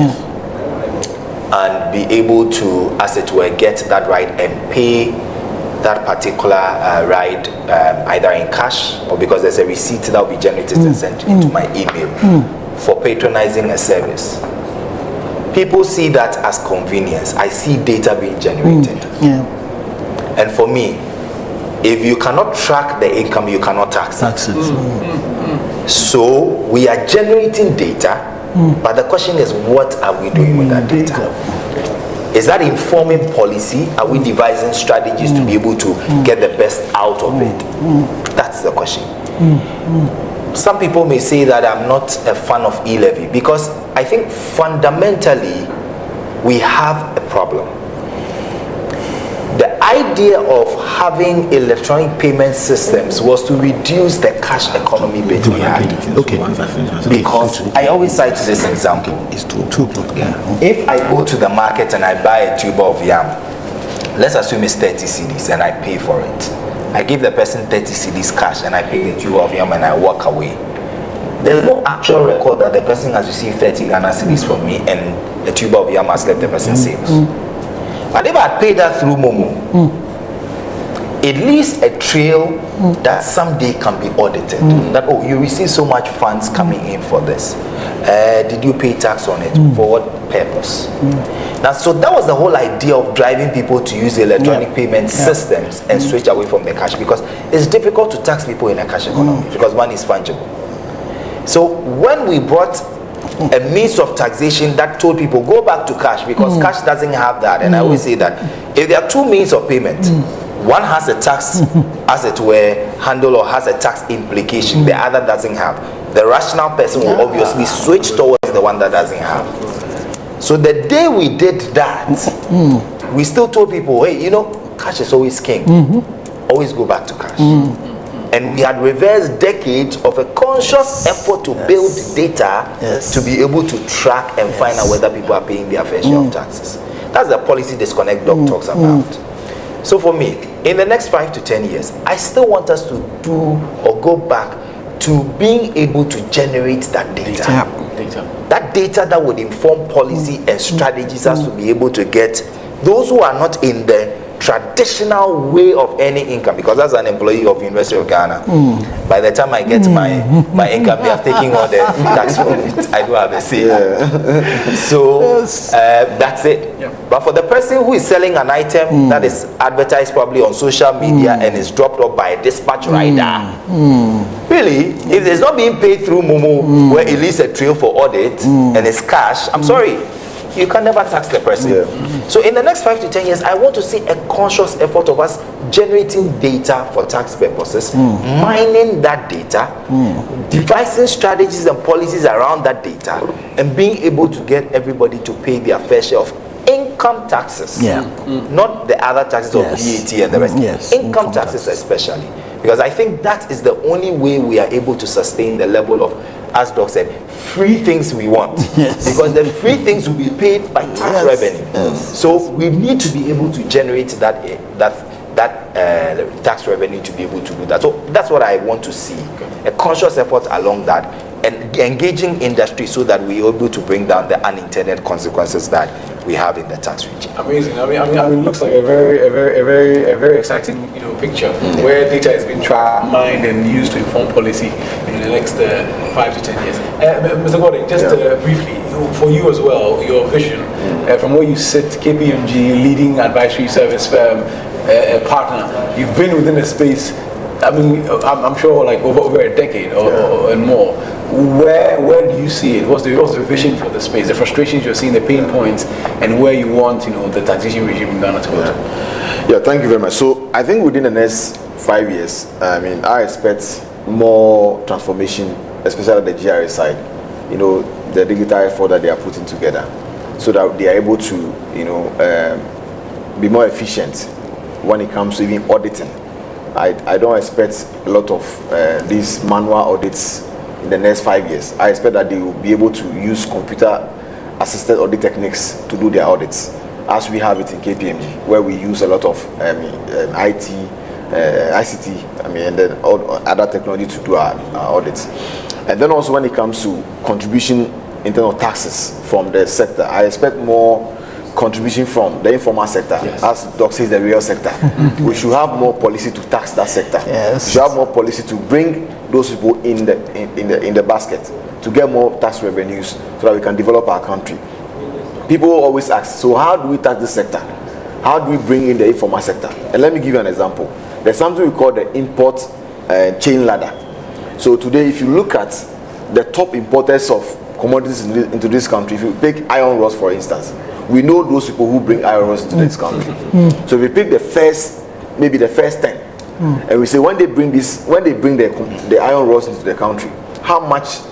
and be able to, as it were, get that ride and pay that particular ride either in cash or because there's a receipt that will be generated and sent into my email for patronizing a service, people see that as convenience. I see data being generated. And for me, if you cannot track the income, you cannot tax it. So we are generating data, but the question is, what are we doing with that data? Is that informing policy? Are we devising strategies to be able to get the best out of it? That's the question. Some people may say that I'm not a fan of e-levy because I think fundamentally we have a problem. The idea of having electronic payment systems was to reduce the cash economy bit we had. Because I always cite this example. It's 2 o'clock. If I go to the market and I buy a tuber of yam, let's assume it's 30 cedis and I pay for it. I give the person 30 cedis cash and I pay the tuber of yam and I walk away. There's no actual record that the person has received 30 Ghana cedis from me and the tuber of yam has left the person's sales. But if I paid that through Momo, it leaves a trail that someday can be audited. That, oh, you receive so much funds coming in for this. Did you pay tax on it? For what purpose? Now, so that was the whole idea of driving people to use electronic payment systems and switch away from the cash, because it's difficult to tax people in a cash economy because money is fungible. So when we brought a means of taxation that told people go back to cash because cash doesn't have that, and I always say that if there are two means of payment, one has a tax as it were handle or has a tax implication, the other doesn't have, the rational person will obviously switch towards the one that doesn't have. So the day we did that, we still told people, hey, cash is always king, always go back to cash. And we had reversed decades of a conscious effort to build data to be able to track and find out whether people are paying their fair share of taxes. That's the policy disconnect Doc talks about. So for me, in the next 5 to 10 years, I still want us to do or go back to being able to generate that data. That data that would inform policy and strategies as to be able to get those who are not in the traditional way of earning income, because as an employee of University of Ghana, by the time I get my income, they are taking all the tax from it. I do have a say. So that's it. But for the person who is selling an item that is advertised probably on social media and is dropped off by a dispatch rider, really, if it's not being paid through Momo, where it leaves a trail for audit and it's cash, I'm sorry, you can never tax the person. So in the next 5 to 10 years, I want to see a conscious effort of us generating data for tax purposes, mining that data, devising strategies and policies around that data, and being able to get everybody to pay their fair share of income taxes, not the other taxes of VAT and the rest. Income taxes especially, because I think that is the only way we are able to sustain the level of, as Doc said, free things we want. Because the free things will be paid by tax revenue. So we need to be able to generate that that tax revenue to be able to do that. So that's what I want to see, a conscious effort along that, and engaging industry so that we are able to bring down the unintended consequences that we have in the tax regime. Amazing. I mean, it looks like a very exciting, picture where data is being tracked, mined, and used to inform policy in the next 5 to 10 years. Mr. Gordon, just briefly, for you as well, your vision from where you sit, KPMG, leading advisory service firm, partner. You've been within the space. I mean, I'm sure like over a decade or and more. Where do you see it? What's the vision for the space? The frustrations you're seeing, the pain points, and where you want the taxation regime in Ghana to go to? Yeah, thank you very much. So I think within the next 5 years, I expect more transformation, especially at the GRA side. The digital effort that they are putting together, so that they are able to, be more efficient when it comes to even auditing. I don't expect a lot of these manual audits in the next 5 years. I expect that they will be able to use computer-assisted audit techniques to do their audits, as we have it in KPMG, where we use a lot of ICT, and then other technology to do our audits. And then also when it comes to contribution in terms of taxes from the sector, I expect more contribution from the informal sector, as Doc says, the real sector. We should have more policy to tax that sector. Yes. We should have more policy to bring those people in the basket to get more tax revenues so that we can develop our country. People always ask, so how do we tax this sector? How do we bring in the informal sector? And let me give you an example. There's something we call the import chain ladder. So today, if you look at the top importers of commodities into this country, if you take iron rods for instance, we know those people who bring iron rods into this country. So if we pick maybe the first 10, and we say when they bring the iron rods into the country, how much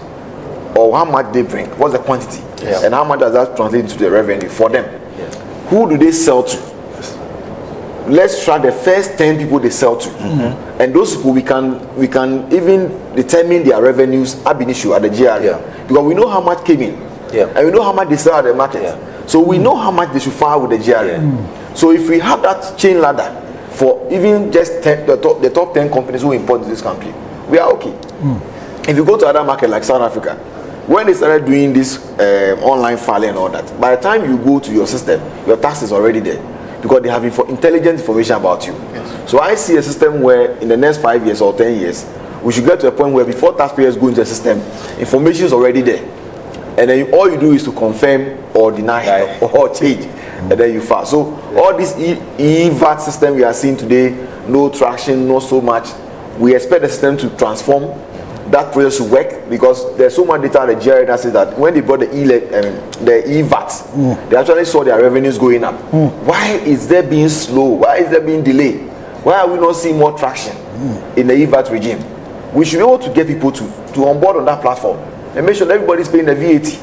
they bring, what's the quantity, and how much does that translate into the revenue for them? Who do they sell to? Let's track the first 10 people they sell to, and those people we can even determine their revenues ab initio at the GRA, because we know how much came in, and we know how much they sell at the market, so we know how much they should file with the GRA. So if we have that chain ladder for even just the top 10 companies who import to this country, we are okay. If you go to other markets like South Africa, when they started doing this online filing and all that, by the time you go to your system, your tax is already there, because they have intelligent information about you. So I see a system where in the next 5 years or 10 years, we should get to a point where before taxpayers go into the system, information is already there. And then all you do is to confirm or deny or change, and then you file. So all this e-VAT system we are seeing today, no traction, not so much. We expect the system to transform. That process to work, because there's so much data on the GRA that says that when they brought the e-VAT, they actually saw their revenues going up. Why is there being slow? Why is there being delay? Why are we not seeing more traction in the e-VAT regime? We should be able to get people to onboard on that platform and make sure that everybody's paying the VAT.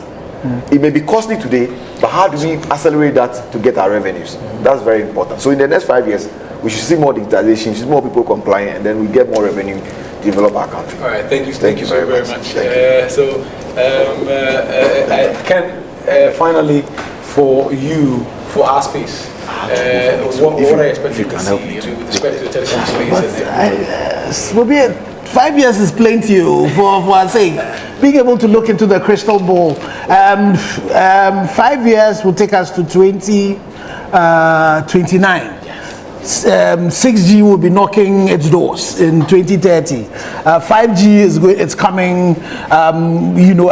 It may be costly today, but how do we accelerate that to get our revenues? That's very important. So in the next 5 years, we should see more digitization, see more people complying, and then we get more revenue to develop our country. All right, thank you very much. Finally, for our space, what are you expecting to see with respect to the telecom space? 5 years is plenty for our sake. Being able to look into the crystal ball. 5 years will take us to 2029. 6G will be knocking its doors in 2030. 5G it's coming. A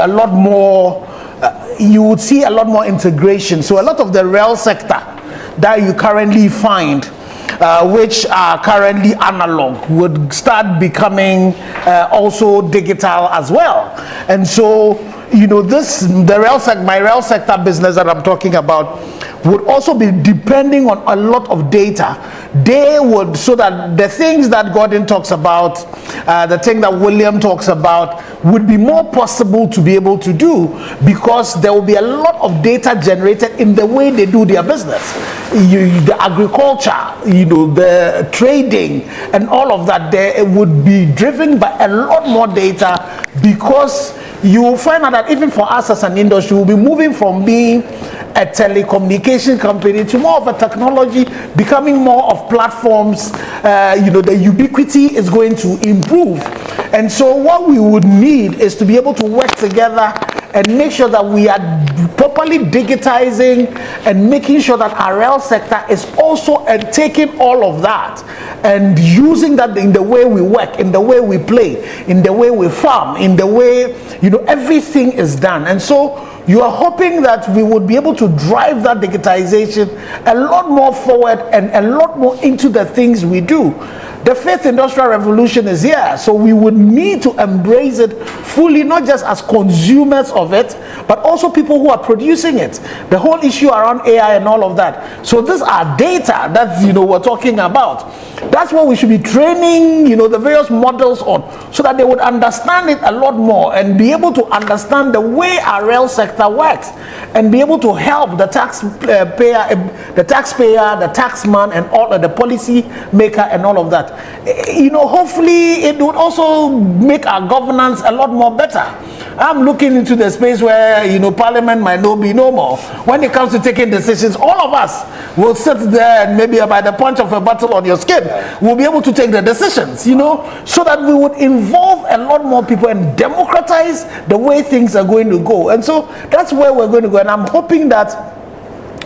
lot more. You would see a lot more integration. So a lot of the rail sector that you currently find, which are currently analog, would start becoming also digital as well. And so, my rail sector business that I'm talking about would also be depending on a lot of data. So that the things that Gordon talks about, the thing that William talks about, would be more possible to be able to do, because there will be a lot of data generated in the way they do their business. The agriculture, the trading, and all of that, it would be driven by a lot more data, because you will find out that even for us as an industry, we'll be moving from being a telecommunication company to more of a technology, becoming more of platforms. The ubiquity is going to improve. And so what we would need is to be able to work together and make sure that we are properly digitizing and making sure that our rail sector is also taking all of that and using that in the way we work, in the way we play, in the way we farm, in the way, everything is done. And so you are hoping that we would be able to drive that digitization a lot more forward and a lot more into the things we do. The fifth industrial revolution is here, so we would need to embrace it fully, not just as consumers of it, but also people who are producing it. The whole issue around AI and all of that. So these are data that we're talking about. That's what we should be training the various models on, so that they would understand it a lot more and be able to understand the way our rail sector works and be able to help the taxpayer, the taxman, and all of the policy maker and all of that. Hopefully it would also make our governance a lot more better. I'm looking into the space where Parliament might not be no more. When it comes to taking decisions, all of us will sit there and maybe by the punch of a bottle on your skin, we'll be able to take the decisions, so that we would involve a lot more people and democratize the way things are going to go. And so that's where we're going to go. And I'm hoping that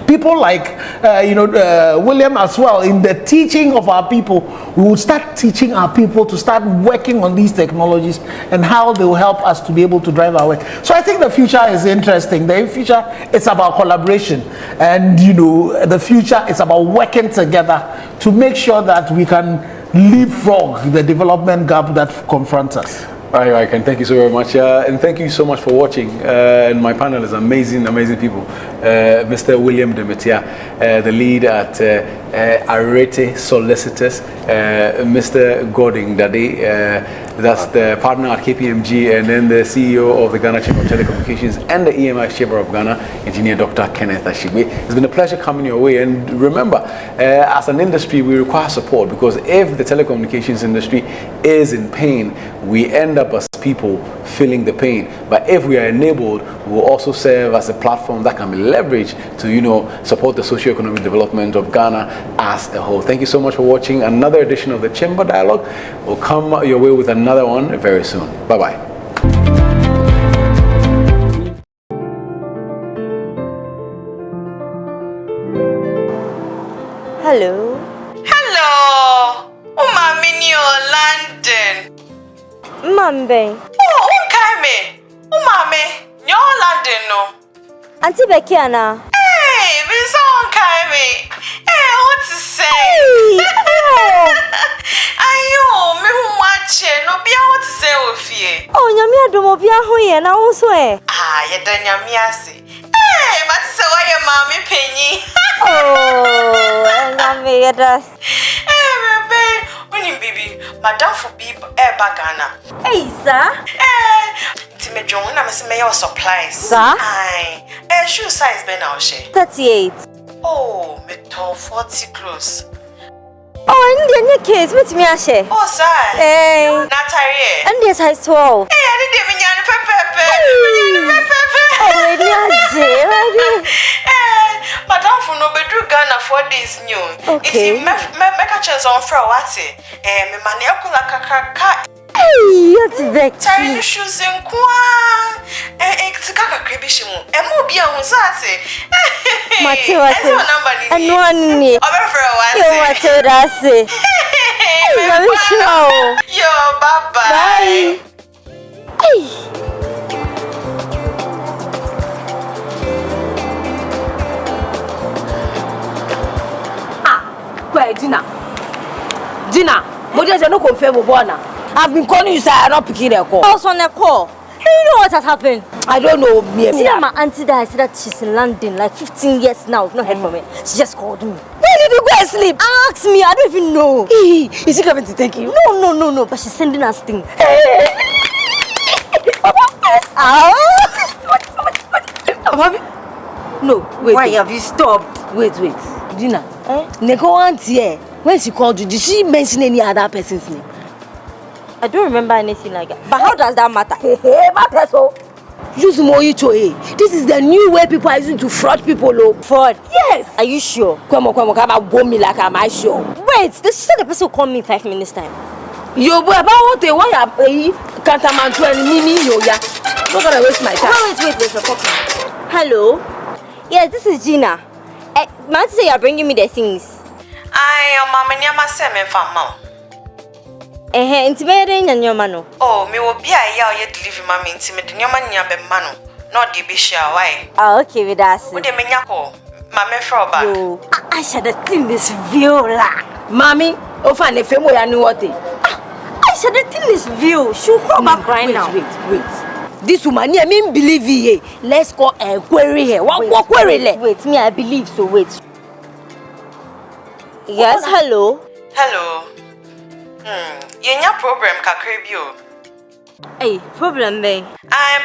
people like William as well, in the teaching of our people, we will start teaching our people to start working on these technologies and how they will help us to be able to drive our work. So I think the future is interesting. The future is about collaboration, and the future is about working together to make sure that we can leapfrog the development gap that confronts us. All right, Ken, thank you so very much. And thank you so much for watching. And my panel is amazing people. Mr. William Demetia, the lead at Arete Solicitors. Mr. Gordon Dade, that's the partner at KPMG, and then the CEO of the Ghana Chamber of Telecommunications and the EMI Chamber of Ghana, Engineer Dr. Kenneth Ashigbe. It's been a pleasure coming your way. And remember, as an industry, we require support, because if the telecommunications industry is in pain, we end up as people feeling the pain. But if we are enabled, we will also serve as a platform that can be leveraged to, support the socio-economic development of Ghana as a whole. Thank you so much for watching. Another edition of the Chamber Dialogue will come your way with another one very soon. Bye-bye. Hello. Hello. London. Mambe. Oh, okay, Mommy, you're London, no. Auntie Becky Anna. Hey, we saw okay, Hey, what to say? Ayo, me who watch no be what to say with you. Oh, Nyamia do mo bia ho ye na wo so e. Ah, ye dan Nyamia se. Hey, but say why your mommy penny. Oh, Nyamia ye das. Baby, madam for be Bagana. Hey, sir. Timmy John, I'm a your supplies. Sir? Aye. Shoe size ben now, she. 38. Oh, me tall 40 close. Oh, and the case with me, Ashe. Oh, sir. Hey. Natalie. And this size 12. Hey, I didn't even Madam for no bedroom Ghana 4 days new. Okay. It's make a chance on for what? Me maniacal kaka. Hey, that's the Tiny shoes in Kwa. It's kaka cribishimu. And more be on Sati. Matilda. And one knee. Over for a while. You want to say? Yo, bye bye. Hey. Gina, what is no confirm Bona? I've been calling you, sir. I'm not picking a call. I was on a call. You know what has happened? I don't know. See that my auntie that I said that she's in London like 15 years now. I've not heard from her. She just called me. Where did you go and sleep? Ask me. I don't even know. Is she coming to take you? No. But she's sending us things. No, wait. Why have you stopped? Wait. Gina, Neko auntie, when she called you, did she mention any other person's name? I don't remember anything like that. But how does that matter? Matter so. Use Moito, eh? This is the new way people are using to fraud people, oh. Fraud? Yes. Are you sure? Come on, bomb me like am I sure? Wait, this said the person will call me in 5 minutes time. Yo, boy, about what they want you can't to any mini yo ya. Not gonna waste my time. Wait, we're talking. Hello? Yes, this is Gina. Man say you're bringing me the things. Your mama nyama se me fama. Intimate and your mano. Oh, me will be a year delivery mammy intimate nyama nya be mano. Not the bishia why. Ah, okay, with us. Would they menyako? Mame froba. Yo, I should have seen this viola. Mommy, offer the fame I knew what they. I should have seen this view. She'll come back right now. Wait. This woman, I mean, believe ye. Let's go and query here. What query? Wait, me, I believe so. Wait. Yes, hello. Hello. Yenya problem kakribio. Hey, problem be.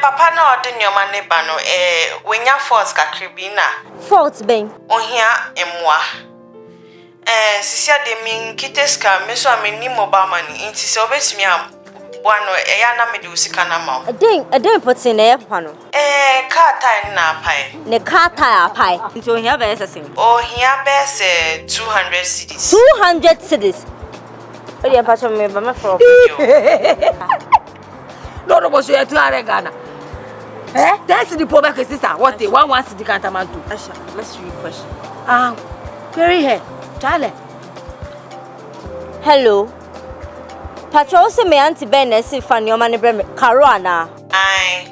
Papa na ode nyoma ne ba no wenya force kakribina. Fault be. Ohia emwa. Sisia de min kiteska me so ameni mobile money. Inti se obetumi am wano eya na me de usika na ma. I didn't put in there, pano. Car tire na pai. Ne car tire pie. Into here be assassin. Ohia be se 200 cedis. 200 cedis. Oh, yeah, patch me, but my from. No, but you are 200 Ghana. That's the poor back sister. What they want to the cantaman do. Asha, let's read question. Query here. Charlie. Hello. Patrol say me auntie Ben si fan your money brem Caruana. Aye.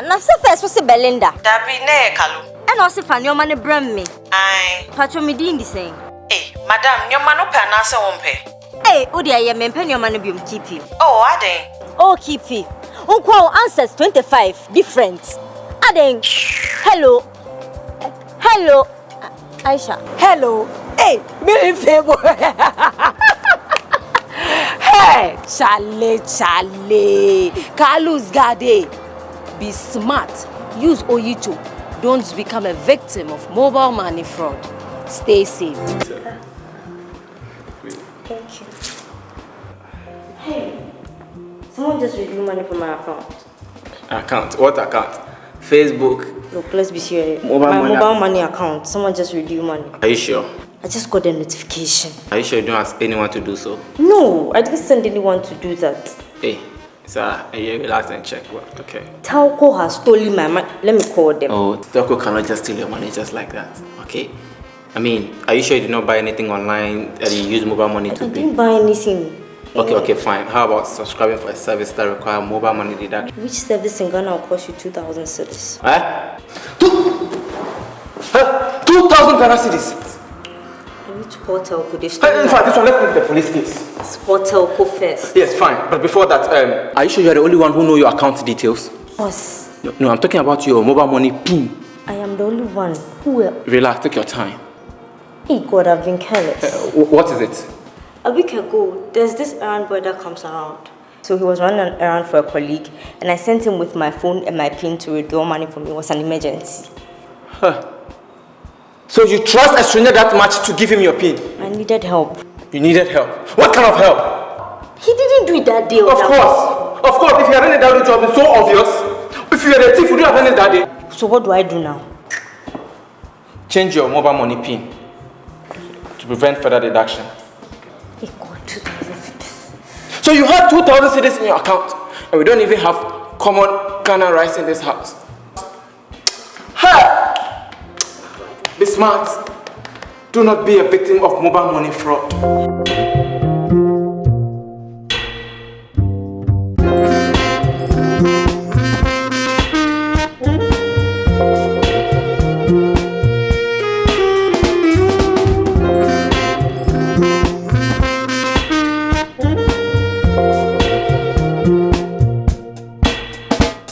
Na se first was Belinda. Dabi ne kalu. And also fan your money brem me. Aye. Patrol me din the same. Madam, your man open na se wompe. Udia ye me pen your money bium keep you. Oh, aden. Oh, keep you. Unquo answers 25 different. Aden. Hello. Aisha. Hello. Hey, me favor. Hey, Charlie. Carlos Gade. Be smart. Use Oyito. Don't become a victim of mobile money fraud. Stay safe. Thank you. Hey, someone just withdrew money from my account. Account? What account? Facebook? Look, let's be serious. Mobile money account. Someone just withdrew money. Are you sure? I just got a notification. Are you sure you don't ask anyone to do so? No, I didn't send anyone to do that. Hey, sir, you relax and check. Well, okay. Telco has stolen my money. Let me call them. Oh, Telco cannot just steal your money just like that. Okay? I mean, are you sure you did not buy anything online that you use mobile money to I pay? didn't buy anything. Okay, fine. How about subscribing for a service that requires mobile money deduction? Which service in Ghana will cost you 2,000 cedis? 2,000 Ghana cedis. I need to call Telco. In fact, this one, let's make the police case. Let's call Telco first. Yes, fine. But before that, are you sure you are the only one who know your account details? Boss, No, I'm talking about your mobile money PIN. I am the only one. Who will? Relax, take your time. Hey God, I've been careless. What is it? A week ago, there's this errand boy that comes around. So he was running an errand for a colleague, and I sent him with my phone and my PIN to withdraw money from me. It was an emergency. So you trust a stranger that much to give him your PIN? I needed help. You needed help. What kind of help? He didn't do it that day. Of course. If you hadn't done the job, it's so obvious. If you were a thief, would you have done it that day? So what do I do now? Change your mobile money PIN to prevent further deduction. Hey God, 2,000 cedis. So you have 2,000 cedis in your account, and we don't even have common Ghana rice in this house. Be smart. Do not be a victim of mobile money fraud.